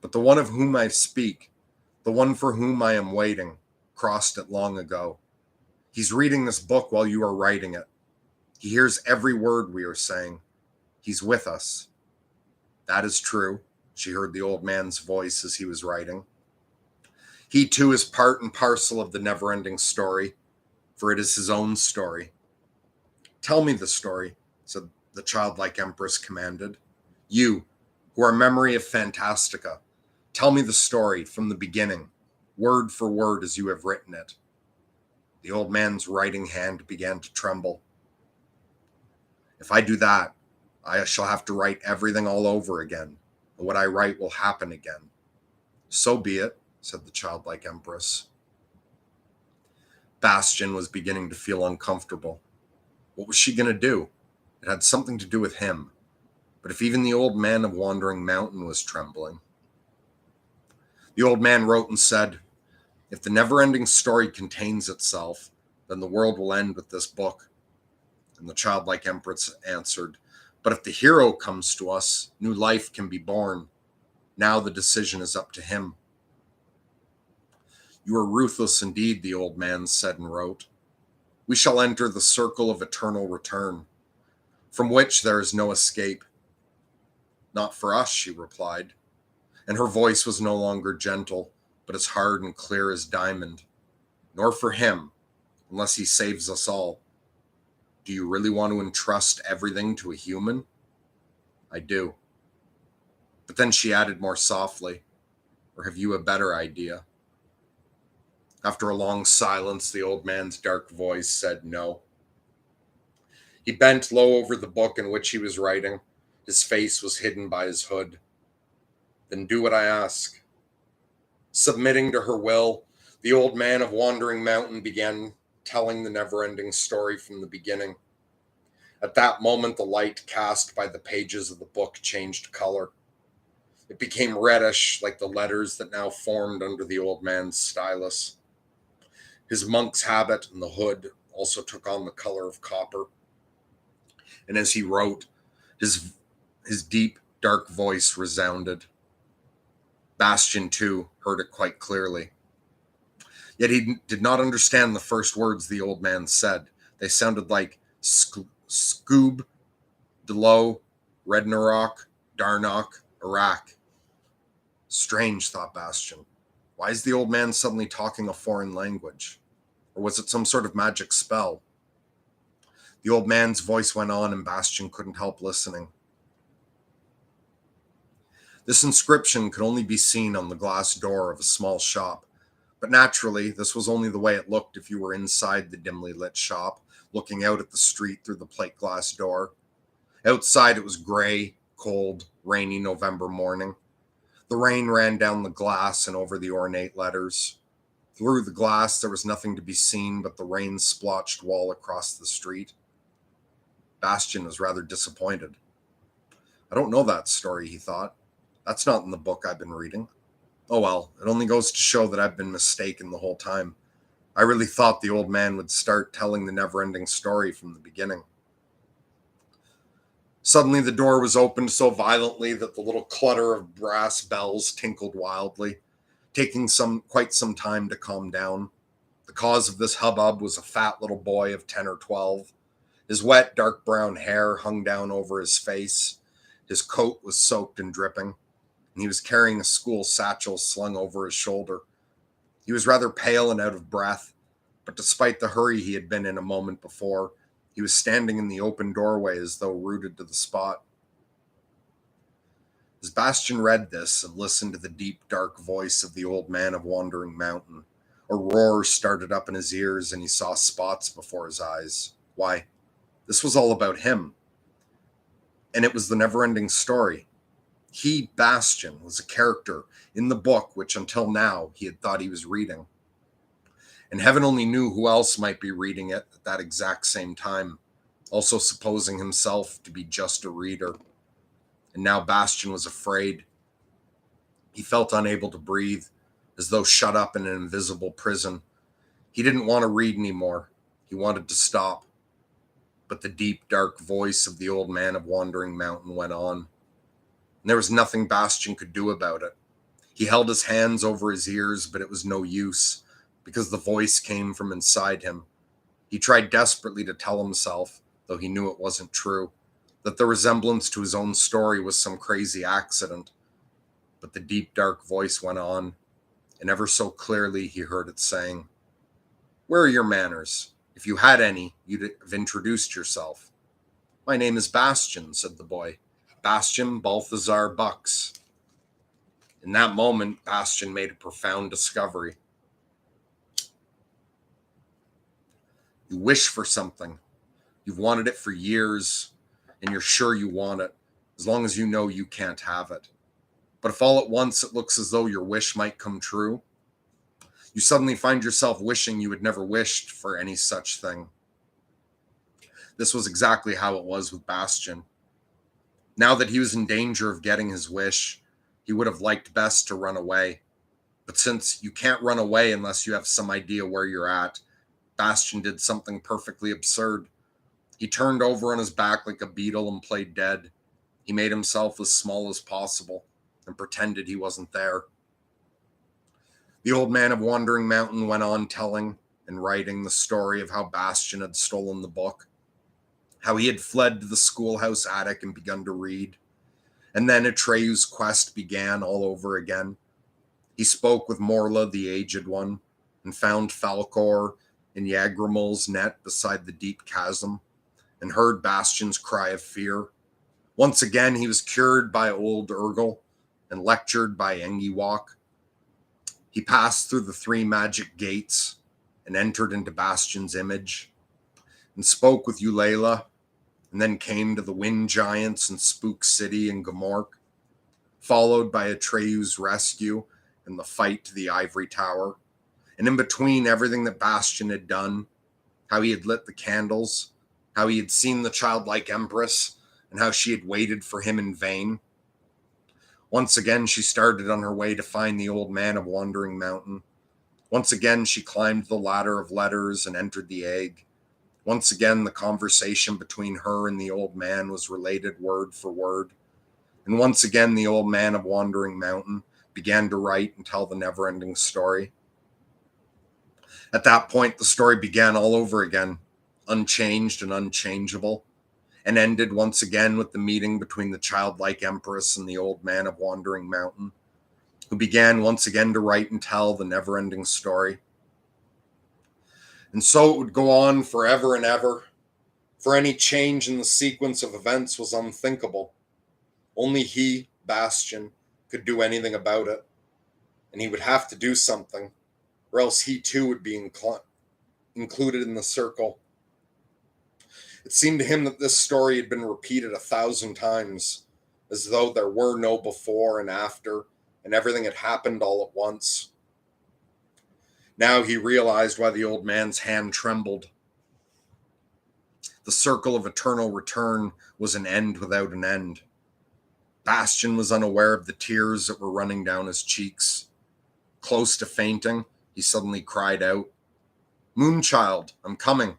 But the one of whom I speak, the one for whom I am waiting, crossed it long ago. He's reading this book while you are writing it. He hears every word we are saying. He's with us. That is true, she heard the old man's voice as he was writing. He too is part and parcel of the never-ending story, for it is his own story. Tell me the story, said the childlike empress commanded. You, who are memory of Fantastica, tell me the story from the beginning, word for word as you have written it. The old man's writing hand began to tremble. If I do that, I shall have to write everything all over again, and what I write will happen again. So be it, said the childlike empress. Bastian was beginning to feel uncomfortable. What was she going to do? It had something to do with him. But if even the old man of Wandering Mountain was trembling. The old man wrote and said, If the never-ending story contains itself, then the world will end with this book. And the childlike empress answered, But if the hero comes to us, new life can be born. Now the decision is up to him. You are ruthless indeed, the old man said and wrote. We shall enter the circle of eternal return, from which there is no escape. Not for us, she replied, and her voice was no longer gentle, but as hard and clear as diamond. Nor for him, unless he saves us all. Do you really want to entrust everything to a human? I do. But then she added more softly, or have you a better idea? After a long silence, the old man's dark voice said no. He bent low over the book in which he was writing. His face was hidden by his hood. Then do what I ask. Submitting to her will, the old man of Wandering Mountain began telling the never-ending story from the beginning. At that moment, the light cast by the pages of the book changed color. It became reddish, like the letters that now formed under the old man's stylus. His monk's habit and the hood also took on the color of copper. And as he wrote, his deep, dark voice resounded. Bastian, too, heard it quite clearly. Yet he did not understand the first words the old man said. They sounded like Scoob, Delo, Rednarok, Darnock, Iraq. Strange, thought Bastian. Why is the old man suddenly talking a foreign language? Or was it some sort of magic spell? The old man's voice went on, and Bastian couldn't help listening. This inscription could only be seen on the glass door of a small shop, but naturally, this was only the way it looked if you were inside the dimly lit shop, looking out at the street through the plate glass door. Outside, it was gray, cold, rainy November morning. The rain ran down the glass and over the ornate letters. Through the glass, there was nothing to be seen but the rain-splotched wall across the street. Bastian was rather disappointed. I don't know that story, he thought. That's not in the book I've been reading. Oh well, it only goes to show that I've been mistaken the whole time. I really thought the old man would start telling the never-ending story from the beginning. Suddenly the door was opened so violently that the little clutter of brass bells tinkled wildly, taking quite some time to calm down. The cause of this hubbub was a fat little boy of 10 or 12. His wet, dark brown hair hung down over his face. His coat was soaked and dripping, and he was carrying a school satchel slung over his shoulder. He was rather pale and out of breath, but despite the hurry he had been in a moment before, he was standing in the open doorway as though rooted to the spot. As Bastian read this and listened to the deep, dark voice of the old man of Wandering Mountain, a roar started up in his ears and he saw spots before his eyes. Why, this was all about him. And it was the never-ending story. He, Bastian, was a character in the book which until now he had thought he was reading. And heaven only knew who else might be reading it at that exact same time, also supposing himself to be just a reader. And now Bastian was afraid. He felt unable to breathe, as though shut up in an invisible prison. He didn't want to read anymore. He wanted to stop. But the deep, dark voice of the old man of Wandering Mountain went on. And there was nothing Bastian could do about it. He held his hands over his ears, but it was no use, because the voice came from inside him. He tried desperately to tell himself, though he knew it wasn't true, that the resemblance to his own story was some crazy accident. But the deep, dark voice went on, and ever so clearly he heard it saying, "Where are your manners? If you had any, you'd have introduced yourself." "My name is Bastian," said the boy. "Bastian Balthazar Bucks." In that moment, Bastian made a profound discovery. You wish for something. You've wanted it for years, and you're sure you want it, as long as you know you can't have it. But if all at once it looks as though your wish might come true, you suddenly find yourself wishing you had never wished for any such thing. This was exactly how it was with Bastian. Now that he was in danger of getting his wish, he would have liked best to run away. But since you can't run away unless you have some idea where you're at, Bastian did something perfectly absurd. He turned over on his back like a beetle and played dead. He made himself as small as possible and pretended he wasn't there. The old man of Wandering Mountain went on telling and writing the story of how Bastian had stolen the book, how he had fled to the schoolhouse attic and begun to read, and then Atreyu's quest began all over again. He spoke with Morla, the aged one, and found Falkor in Yagramul's net beside the deep chasm, and heard Bastian's cry of fear. Once again, he was cured by old Urgel and lectured by Engiwalk. He passed through the 3 magic gates and entered into Bastian's image, and spoke with Eulela, and then came to the Wind Giants and Spook City in Gamork, followed by Atreyu's rescue and the fight to the Ivory Tower. And in between everything that Bastian had done, how he had lit the candles, how he had seen the childlike Empress, and how she had waited for him in vain. Once again, she started on her way to find the old man of Wandering Mountain. Once again, she climbed the ladder of letters and entered the egg. Once again, the conversation between her and the old man was related word for word. And once again, the old man of Wandering Mountain began to write and tell the never-ending story. At that point, the story began all over again, unchanged and unchangeable, and ended once again with the meeting between the childlike Empress and the old man of Wandering Mountain, who began once again to write and tell the never-ending story. And so it would go on forever and ever, for any change in the sequence of events was unthinkable. Only he, Bastian, could do anything about it, and he would have to do something, or else he too would be included in the circle. It seemed to him that this story had been repeated 1,000 times, as though there were no before and after, and everything had happened all at once. Now he realized why the old man's hand trembled. The circle of eternal return was an end without an end. Bastian was unaware of the tears that were running down his cheeks. Close to fainting, he suddenly cried out, "Moonchild, I'm coming."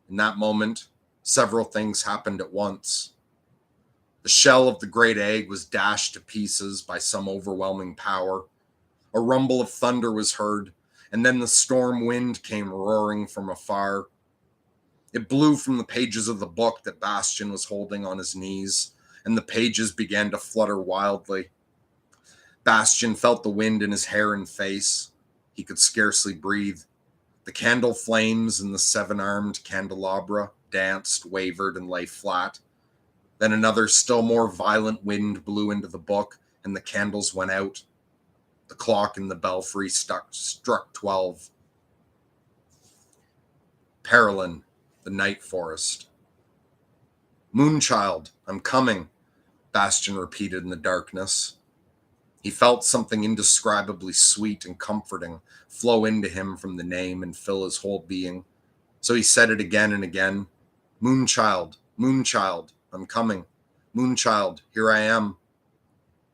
In that moment, several things happened at once. The shell of the great egg was dashed to pieces by some overwhelming power. A rumble of thunder was heard, and then the storm wind came roaring from afar. It blew from the pages of the book that Bastian was holding on his knees, and the pages began to flutter wildly. Bastian felt the wind in his hair and face. He could scarcely breathe. The candle flames in the 7-armed candelabra danced, wavered, and lay flat. Then another, still more violent wind blew into the book, and the candles went out. The clock in the belfry struck 12. Perilyn, the night forest. "Moonchild, I'm coming," Bastian repeated in the darkness. He felt something indescribably sweet and comforting flow into him from the name and fill his whole being. So he said it again and again. "Moonchild, Moonchild, I'm coming. Moonchild, here I am."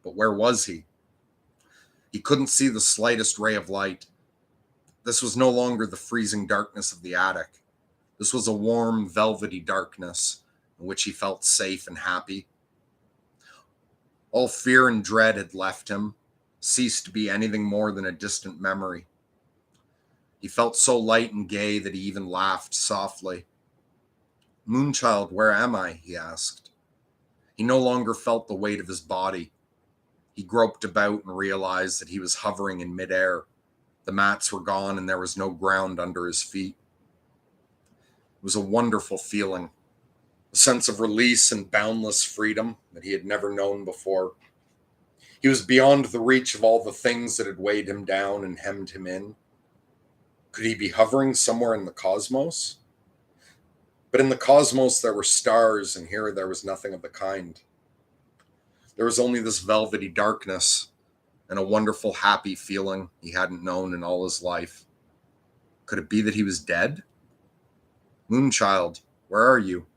But where was he? He couldn't see the slightest ray of light. This was no longer the freezing darkness of the attic. This was a warm, velvety darkness in which he felt safe and happy. All fear and dread had left him, ceased to be anything more than a distant memory. He felt so light and gay that he even laughed softly. "Moonchild, where am I?" he asked. He no longer felt the weight of his body. He groped about and realized that he was hovering in midair. The mats were gone and there was no ground under his feet. It was a wonderful feeling, a sense of release and boundless freedom that he had never known before. He was beyond the reach of all the things that had weighed him down and hemmed him in. Could he be hovering somewhere in the cosmos? But in the cosmos there were stars, and here there was nothing of the kind. There was only this velvety darkness and a wonderful, happy feeling he hadn't known in all his life. Could it be that he was dead? "Moonchild, where are you?"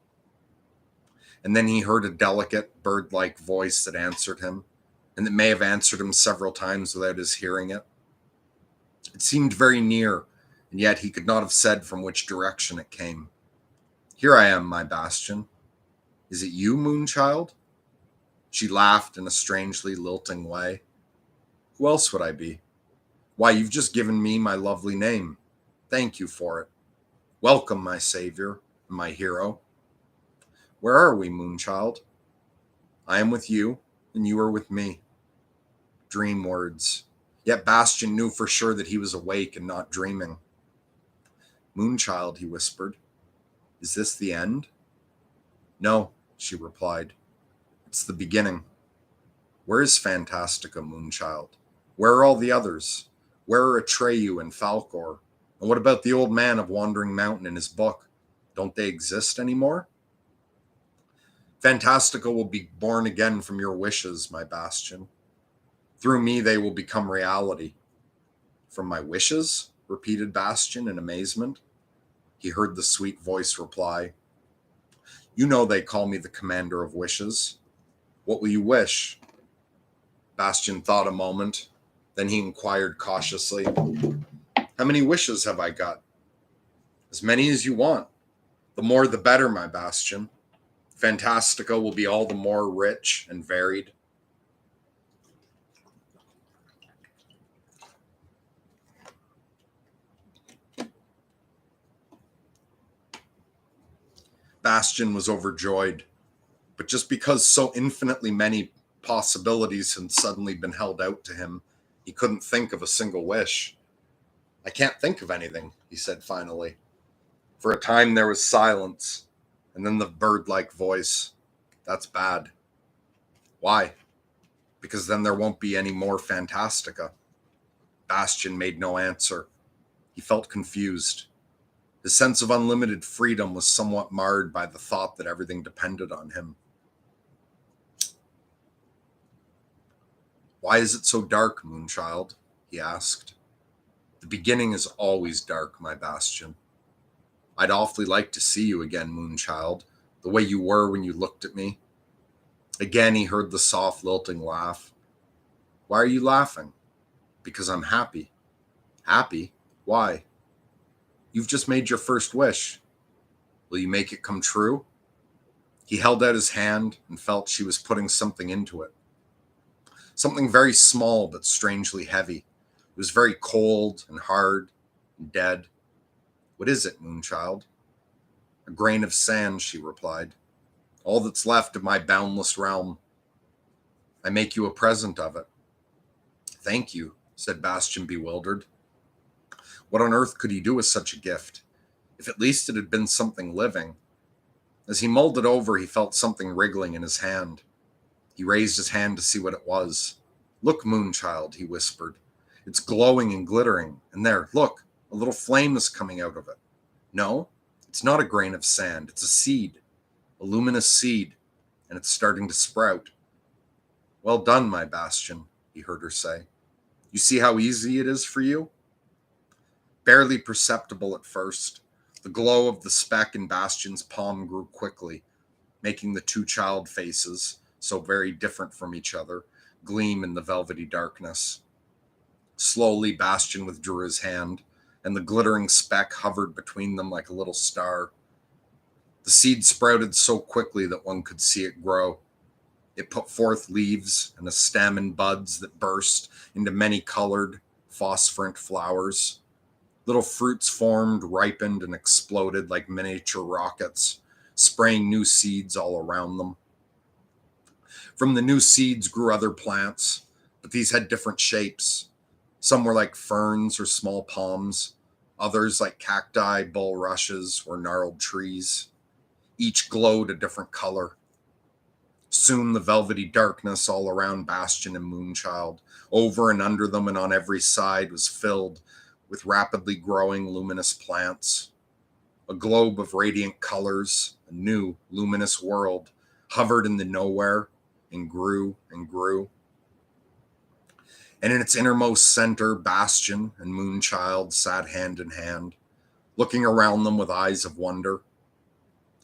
And then he heard a delicate, bird-like voice that answered him, and that may have answered him several times without his hearing it. It seemed very near, and yet he could not have said from which direction it came. Here I am, my Bastion. Is it you, Moonchild? She laughed in a strangely lilting way. Who else would I be? Why, you've just given me my lovely name. Thank you for it. Welcome, my savior, my hero. Where are we, Moonchild? I am with you, and you are with me. Dream words. Yet Bastion knew for sure that he was awake and not dreaming. Moonchild, he whispered. Is this the end? No, she replied. It's the beginning. Where is Fantastica, Moonchild? Where are all the others? Where are Atreyu and Falcor? And what about the old man of Wandering Mountain and his book? Don't they exist anymore? Fantastica will be born again from your wishes, my Bastion. Through me they will become reality. From my wishes? Repeated Bastion in amazement. He heard the sweet voice reply. You know they call me the commander of wishes. What will you wish? Bastion thought a moment. Then he inquired cautiously, how many wishes have I got? As many as you want. The more the better, my Bastion. Fantastica will be all the more rich and varied. Bastion was overjoyed, but just because so infinitely many possibilities had suddenly been held out to him, he couldn't think of a single wish. I can't think of anything, he said finally. For a time there was silence, and then the bird-like voice. That's bad. Why? Because then there won't be any more Fantastica. Bastion made no answer. He felt confused. His sense of unlimited freedom was somewhat marred by the thought that everything depended on him. Why is it so dark, Moonchild? He asked. The beginning is always dark, my Bastion. I'd awfully like to see you again, Moonchild, the way you were when you looked at me. Again he heard the soft, lilting laugh. Why are you laughing? Because I'm happy. Happy? Why? You've just made your first wish. Will you make it come true? He held out his hand and felt she was putting something into it. Something very small but strangely heavy. It was very cold and hard and dead. What is it, Moonchild? A grain of sand, she replied. All that's left of my boundless realm. I make you a present of it. Thank you, said Bastion, bewildered. What on earth could he do with such a gift? If at least it had been something living. As he mulled it over, he felt something wriggling in his hand. He raised his hand to see what it was. Look, Moonchild, he whispered. It's glowing and glittering. And there, look, a little flame is coming out of it. No, it's not a grain of sand. It's a seed, a luminous seed, and it's starting to sprout. Well done, my Bastion, he heard her say. You see how easy it is for you? Barely perceptible at first, the glow of the speck in Bastion's palm grew quickly, making the two child faces, so very different from each other, gleam in the velvety darkness. Slowly, Bastion withdrew his hand, and the glittering speck hovered between them like a little star. The seed sprouted so quickly that one could see it grow. It put forth leaves and a stem and buds that burst into many-colored, phosphorant flowers. Little fruits formed, ripened, and exploded like miniature rockets, spraying new seeds all around them. From the new seeds grew other plants, but these had different shapes. Some were like ferns or small palms, others like cacti, bulrushes, or gnarled trees. Each glowed a different color. Soon the velvety darkness all around Bastion and Moonchild, over and under them and on every side, was filled with rapidly growing luminous plants. A globe of radiant colors, a new luminous world, hovered in the nowhere and grew and grew. And in its innermost center, Bastion and Moonchild sat hand in hand, looking around them with eyes of wonder.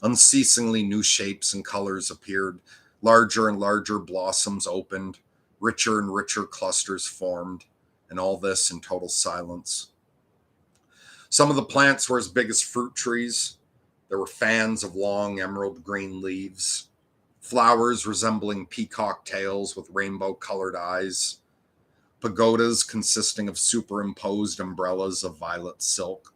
Unceasingly new shapes and colors appeared, larger and larger blossoms opened, richer and richer clusters formed, and all this in total silence. Some of the plants were as big as fruit trees. There were fans of long emerald green leaves, flowers resembling peacock tails with rainbow-colored eyes, pagodas consisting of superimposed umbrellas of violet silk.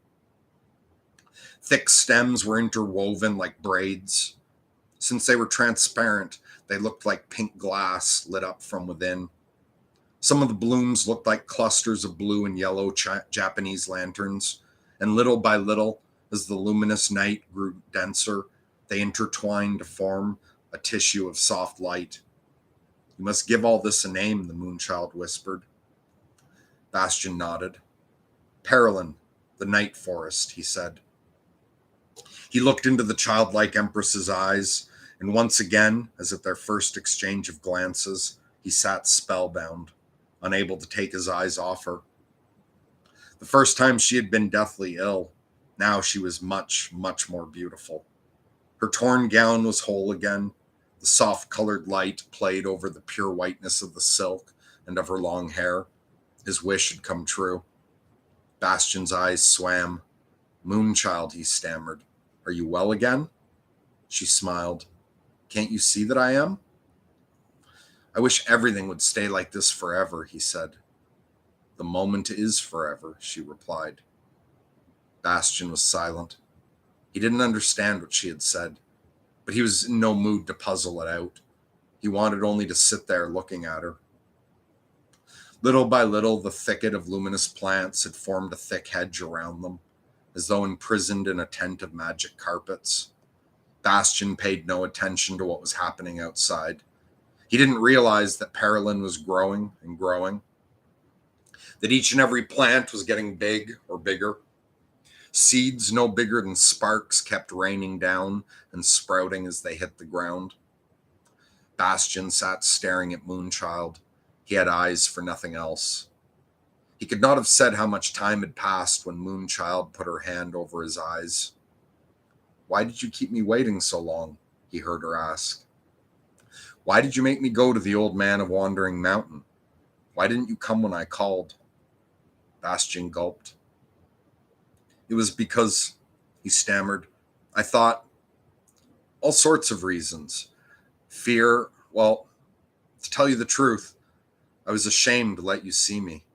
Thick stems were interwoven like braids. Since they were transparent, they looked like pink glass lit up from within. Some of the blooms looked like clusters of blue and yellow Japanese lanterns, and little by little, as the luminous night grew denser, they intertwined to form a tissue of soft light. You must give all this a name, the moonchild whispered. Bastian nodded. Perilyn, the night forest, he said. He looked into the childlike Empress's eyes, and once again, as at their first exchange of glances, he sat spellbound, unable to take his eyes off her. The first time she had been deathly ill, now she was much, much more beautiful. Her torn gown was whole again. The soft-colored light played over the pure whiteness of the silk and of her long hair. His wish had come true. Bastian's eyes swam. Moonchild, he stammered. Are you well again? She smiled. Can't you see that I am? I wish everything would stay like this forever, he said. The moment is forever, she replied. Bastian was silent. He didn't understand what she had said, but he was in no mood to puzzle it out. He wanted only to sit there looking at her. Little by little, the thicket of luminous plants had formed a thick hedge around them, as though imprisoned in a tent of magic carpets. Bastian paid no attention to what was happening outside. He didn't realize that Perilyn was growing and growing, that each and every plant was getting big or bigger. Seeds no bigger than sparks kept raining down and sprouting as they hit the ground. Bastian sat staring at Moonchild. He had eyes for nothing else. He could not have said how much time had passed when Moonchild put her hand over his eyes. Why did you keep me waiting so long? He heard her ask. Why did you make me go to the old man of Wandering Mountain? Why didn't you come when I called? Bastian gulped. It was because, he stammered, I thought, all sorts of reasons. Fear, well, to tell you the truth, I was ashamed to let you see me.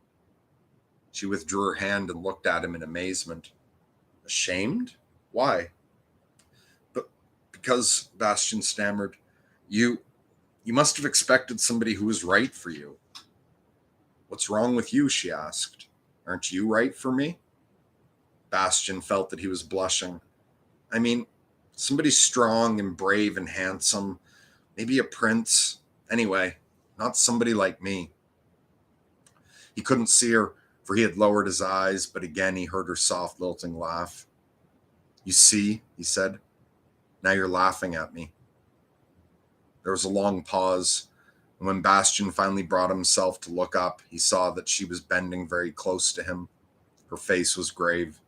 She withdrew her hand and looked at him in amazement. Ashamed? Why? But because, Bastian stammered, you must have expected somebody who was right for you. What's wrong with you? She asked. Aren't you right for me? Bastian felt that he was blushing. I mean, somebody strong and brave and handsome, maybe a prince. Anyway, not somebody like me. He couldn't see her, for he had lowered his eyes, but again he heard her soft, lilting laugh. You see, he said, now you're laughing at me. There was a long pause, and when Bastian finally brought himself to look up, he saw that she was bending very close to him. Her face was grave.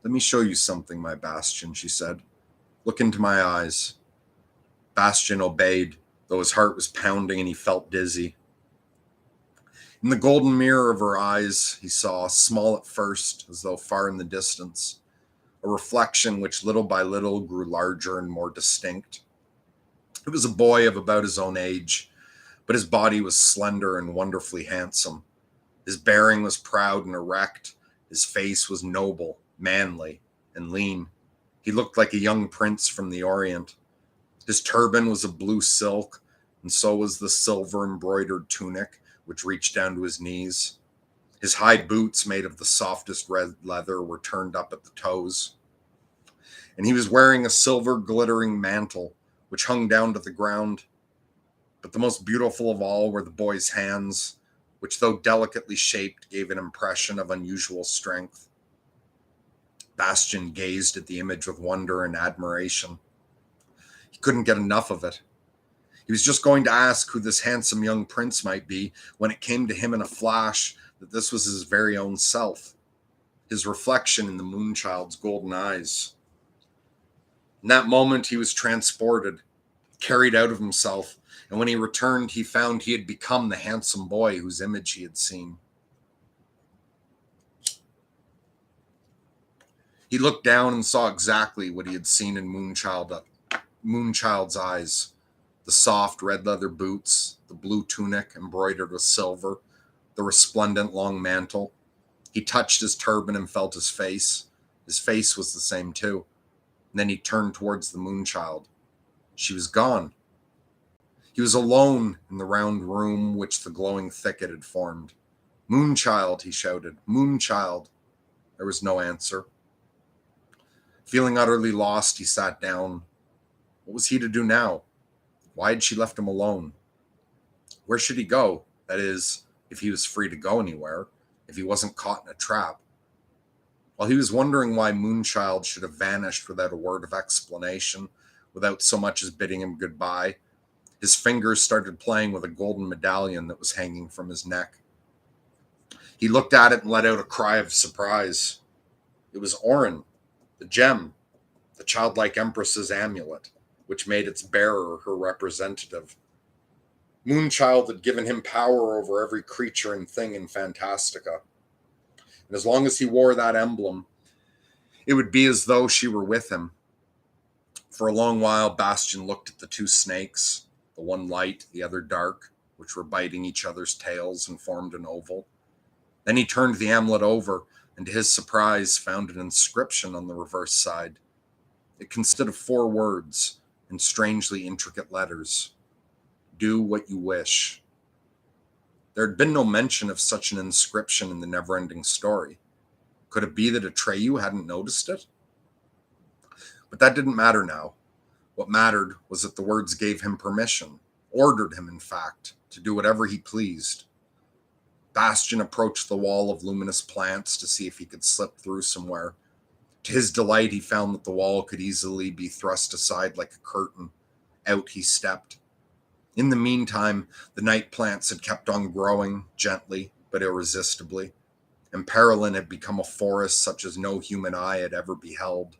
Let me show you something, my Bastian, she said. Look into my eyes. Bastian obeyed, though his heart was pounding and he felt dizzy. In the golden mirror of her eyes, he saw, small at first, as though far in the distance, a reflection which little by little grew larger and more distinct. It was a boy of about his own age, but his body was slender and wonderfully handsome. His bearing was proud and erect. His face was noble, manly, and lean. He looked like a young prince from the Orient. His turban was of blue silk, and so was the silver-embroidered tunic, which reached down to his knees. His high boots, made of the softest red leather, were turned up at the toes. And he was wearing a silver glittering mantle, which hung down to the ground. But the most beautiful of all were the boy's hands, which, though delicately shaped, gave an impression of unusual strength. Bastian gazed at the image with wonder and admiration. He couldn't get enough of it. He was just going to ask who this handsome young prince might be when it came to him in a flash that this was his very own self, his reflection in the Moonchild's golden eyes. In that moment, he was transported, carried out of himself, and when he returned, he found he had become the handsome boy whose image he had seen. He looked down and saw exactly what he had seen in Moonchild's eyes. The soft red leather boots, the blue tunic embroidered with silver, the resplendent long mantle. He touched his turban and felt his face. His face was the same too. And then he turned towards the Moonchild. She was gone. He was alone in the round room which the glowing thicket had formed. Moonchild, he shouted. Moonchild. There was no answer. Feeling utterly lost, he sat down. What was he to do now? Why had she left him alone? Where should he go? That is, if he was free to go anywhere, if he wasn't caught in a trap. While he was wondering why Moonchild should have vanished without a word of explanation, without so much as bidding him goodbye, his fingers started playing with a golden medallion that was hanging from his neck. He looked at it and let out a cry of surprise. It was Orin, the gem, the childlike empress's amulet, which made its bearer her representative. Moonchild had given him power over every creature and thing in Fantastica. And as long as he wore that emblem, it would be as though she were with him. For a long while, Bastian looked at the two snakes, the one light, the other dark, which were biting each other's tails and formed an oval. Then he turned the amulet over, and to his surprise found an inscription on the reverse side. It consisted of 4 words in strangely intricate letters. Do what you wish. There had been no mention of such an inscription in the Neverending Story. Could it be that Atreyu hadn't noticed it? But that didn't matter now. What mattered was that the words gave him permission, ordered him, in fact, to do whatever he pleased. Bastian approached the wall of luminous plants to see if he could slip through somewhere. To his delight, he found that the wall could easily be thrust aside like a curtain. Out he stepped. In the meantime, the night plants had kept on growing, gently but irresistibly, and Perilyn had become a forest such as no human eye had ever beheld.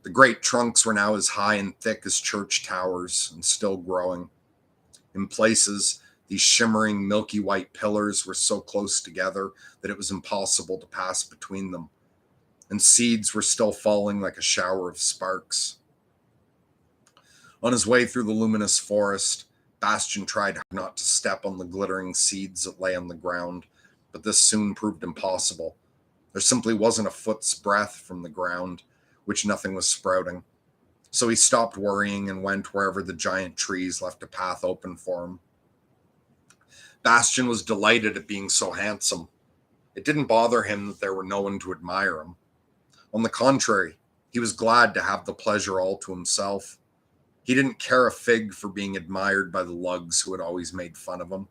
The great trunks were now as high and thick as church towers, and still growing. In places, these shimmering milky white pillars were so close together that it was impossible to pass between them, and seeds were still falling like a shower of sparks. On his way through the luminous forest, Bastian tried not to step on the glittering seeds that lay on the ground, but this soon proved impossible. There simply wasn't a foot's breadth from the ground, which nothing was sprouting. So he stopped worrying and went wherever the giant trees left a path open for him. Bastian was delighted at being so handsome. It didn't bother him that there were no one to admire him. On the contrary, he was glad to have the pleasure all to himself. He didn't care a fig for being admired by the lugs who had always made fun of him.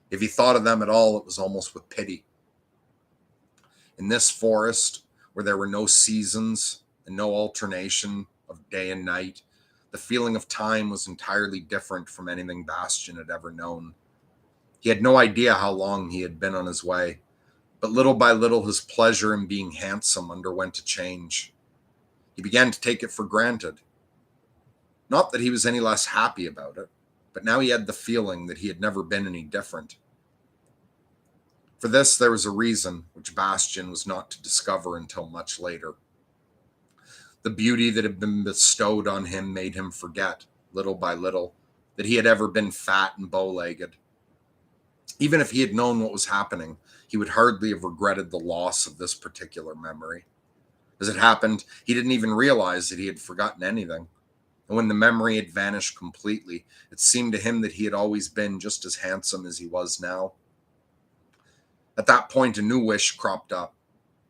If he thought of them at all, it was almost with pity. In this forest, where there were no seasons and no alternation of day and night, the feeling of time was entirely different from anything Bastian had ever known. He had no idea how long he had been on his way, but little by little his pleasure in being handsome underwent a change. He began to take it for granted. Not that he was any less happy about it, but now he had the feeling that he had never been any different. For this, there was a reason which Bastian was not to discover until much later. The beauty that had been bestowed on him made him forget, little by little, that he had ever been fat and bow-legged. Even if he had known what was happening, he would hardly have regretted the loss of this particular memory. As it happened, he didn't even realize that he had forgotten anything. And when the memory had vanished completely, it seemed to him that he had always been just as handsome as he was now. At that point, a new wish cropped up.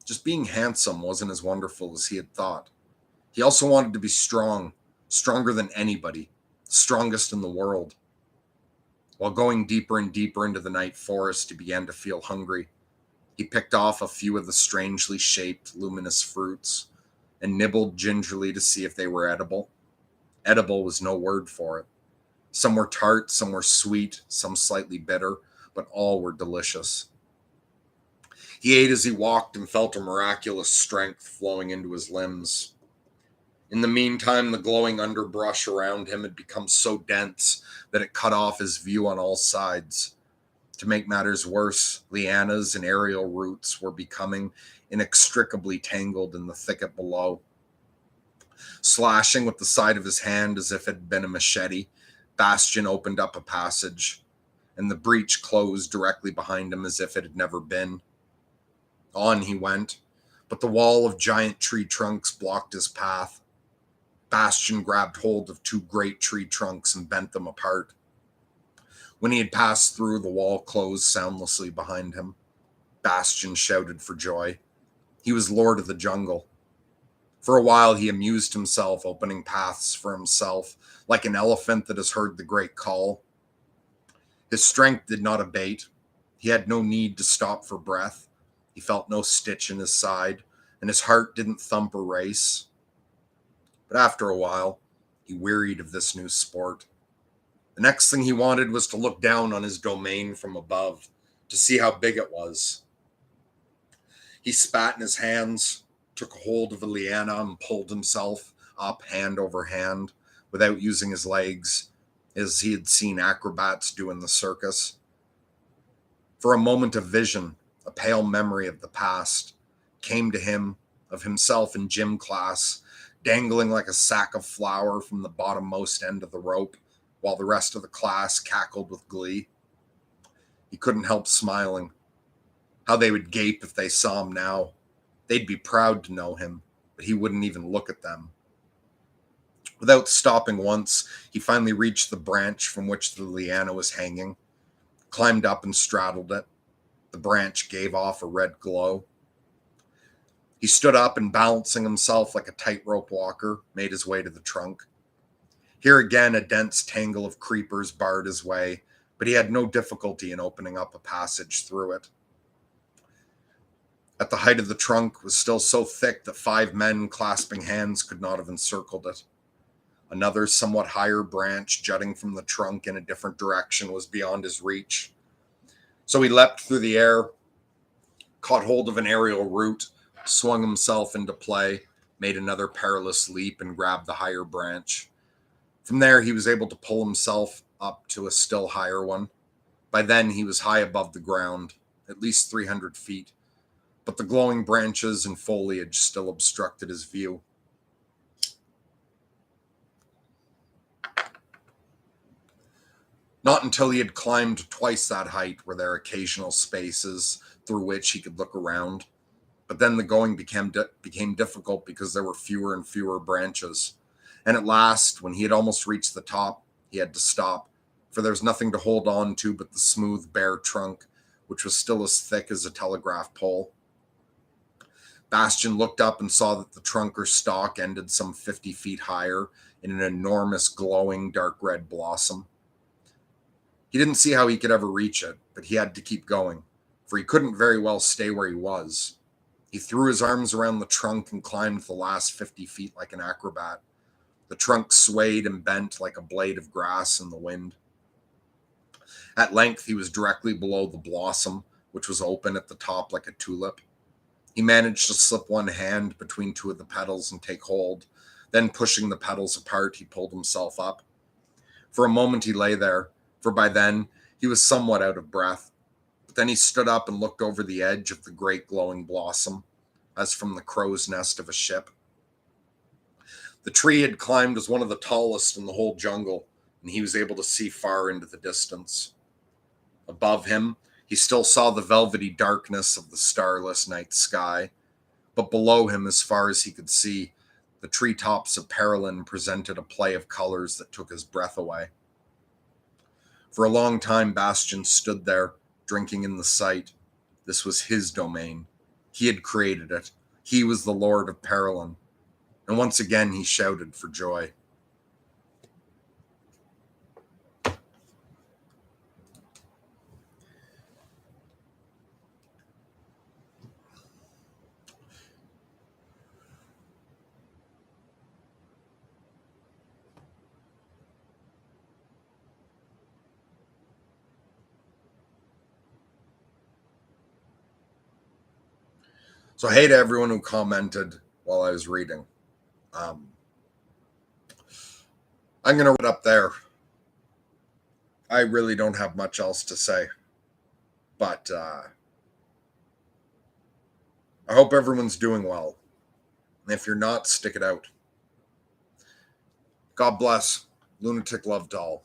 Just being handsome wasn't as wonderful as he had thought. He also wanted to be strong, stronger than anybody, strongest in the world. While going deeper and deeper into the night forest, he began to feel hungry. He picked off a few of the strangely shaped, luminous fruits and nibbled gingerly to see if they were edible. Edible was no word for it. Some were tart, some were sweet, some slightly bitter, but all were delicious. He ate as he walked and felt a miraculous strength flowing into his limbs. In the meantime, the glowing underbrush around him had become so dense that it cut off his view on all sides. To make matters worse, lianas and aerial roots were becoming inextricably tangled in the thicket below. Slashing with the side of his hand as if it had been a machete, Bastion opened up a passage, and the breach closed directly behind him as if it had never been. On he went, but the wall of giant tree trunks blocked his path. Bastion grabbed hold of two great tree trunks and bent them apart. When he had passed through, the wall closed soundlessly behind him. Bastion shouted for joy. He was lord of the jungle. For a while, he amused himself, opening paths for himself, like an elephant that has heard the great call. His strength did not abate. He had no need to stop for breath. He felt no stitch in his side, and his heart didn't thump or race. But after a while, he wearied of this new sport. The next thing he wanted was to look down on his domain from above, to see how big it was. He spat in his hands, took hold of a liana, and pulled himself up hand over hand without using his legs, as he had seen acrobats do in the circus. For a moment of vision, a pale memory of the past, came to him of himself in gym class, dangling like a sack of flour from the bottommost end of the rope, while the rest of the class cackled with glee. He couldn't help smiling. How they would gape if they saw him now. They'd be proud to know him, but he wouldn't even look at them. Without stopping once, he finally reached the branch from which the liana was hanging, climbed up and straddled it. The branch gave off a red glow. He stood up and, balancing himself like a tightrope walker, made his way to the trunk. Here again, a dense tangle of creepers barred his way, but he had no difficulty in opening up a passage through it. At the height of the trunk was still so thick that 5 men clasping hands could not have encircled it. Another, somewhat higher branch jutting from the trunk in a different direction was beyond his reach. So he leapt through the air, caught hold of an aerial root, swung himself into play, made another perilous leap, and grabbed the higher branch. From there, he was able to pull himself up to a still higher one. By then, he was high above the ground, at least 300 feet, but the glowing branches and foliage still obstructed his view. Not until he had climbed twice that height were there occasional spaces through which he could look around. But then the going became difficult because there were fewer and fewer branches. And at last, when he had almost reached the top, he had to stop, for there was nothing to hold on to but the smooth, bare trunk, which was still as thick as a telegraph pole. Bastion looked up and saw that the trunk or stalk ended some 50 feet higher in an enormous, glowing, dark red blossom. He didn't see how he could ever reach it, but he had to keep going, for he couldn't very well stay where he was. He threw his arms around the trunk and climbed the last 50 feet like an acrobat. The trunk swayed and bent like a blade of grass in the wind. At length, he was directly below the blossom, which was open at the top like a tulip. He managed to slip one hand between 2 of the petals and take hold. Then, pushing the petals apart, he pulled himself up. For a moment, he lay there, for by then, he was somewhat out of breath. But then he stood up and looked over the edge of the great glowing blossom, as from the crow's nest of a ship. The tree he had climbed was one of the tallest in the whole jungle, and he was able to see far into the distance. Above him, he still saw the velvety darkness of the starless night sky, but below him, as far as he could see, the treetops of Paralin presented a play of colors that took his breath away. For a long time, Bastion stood there, drinking in the sight. This was his domain. He had created it. He was the Lord of Paralin. And once again, he shouted for joy. So, hey to everyone who commented while I was reading. I'm going to wrap it up there. I really don't have much else to say. But I hope everyone's doing well. And if you're not, stick it out. God bless. Lunatic Love Doll.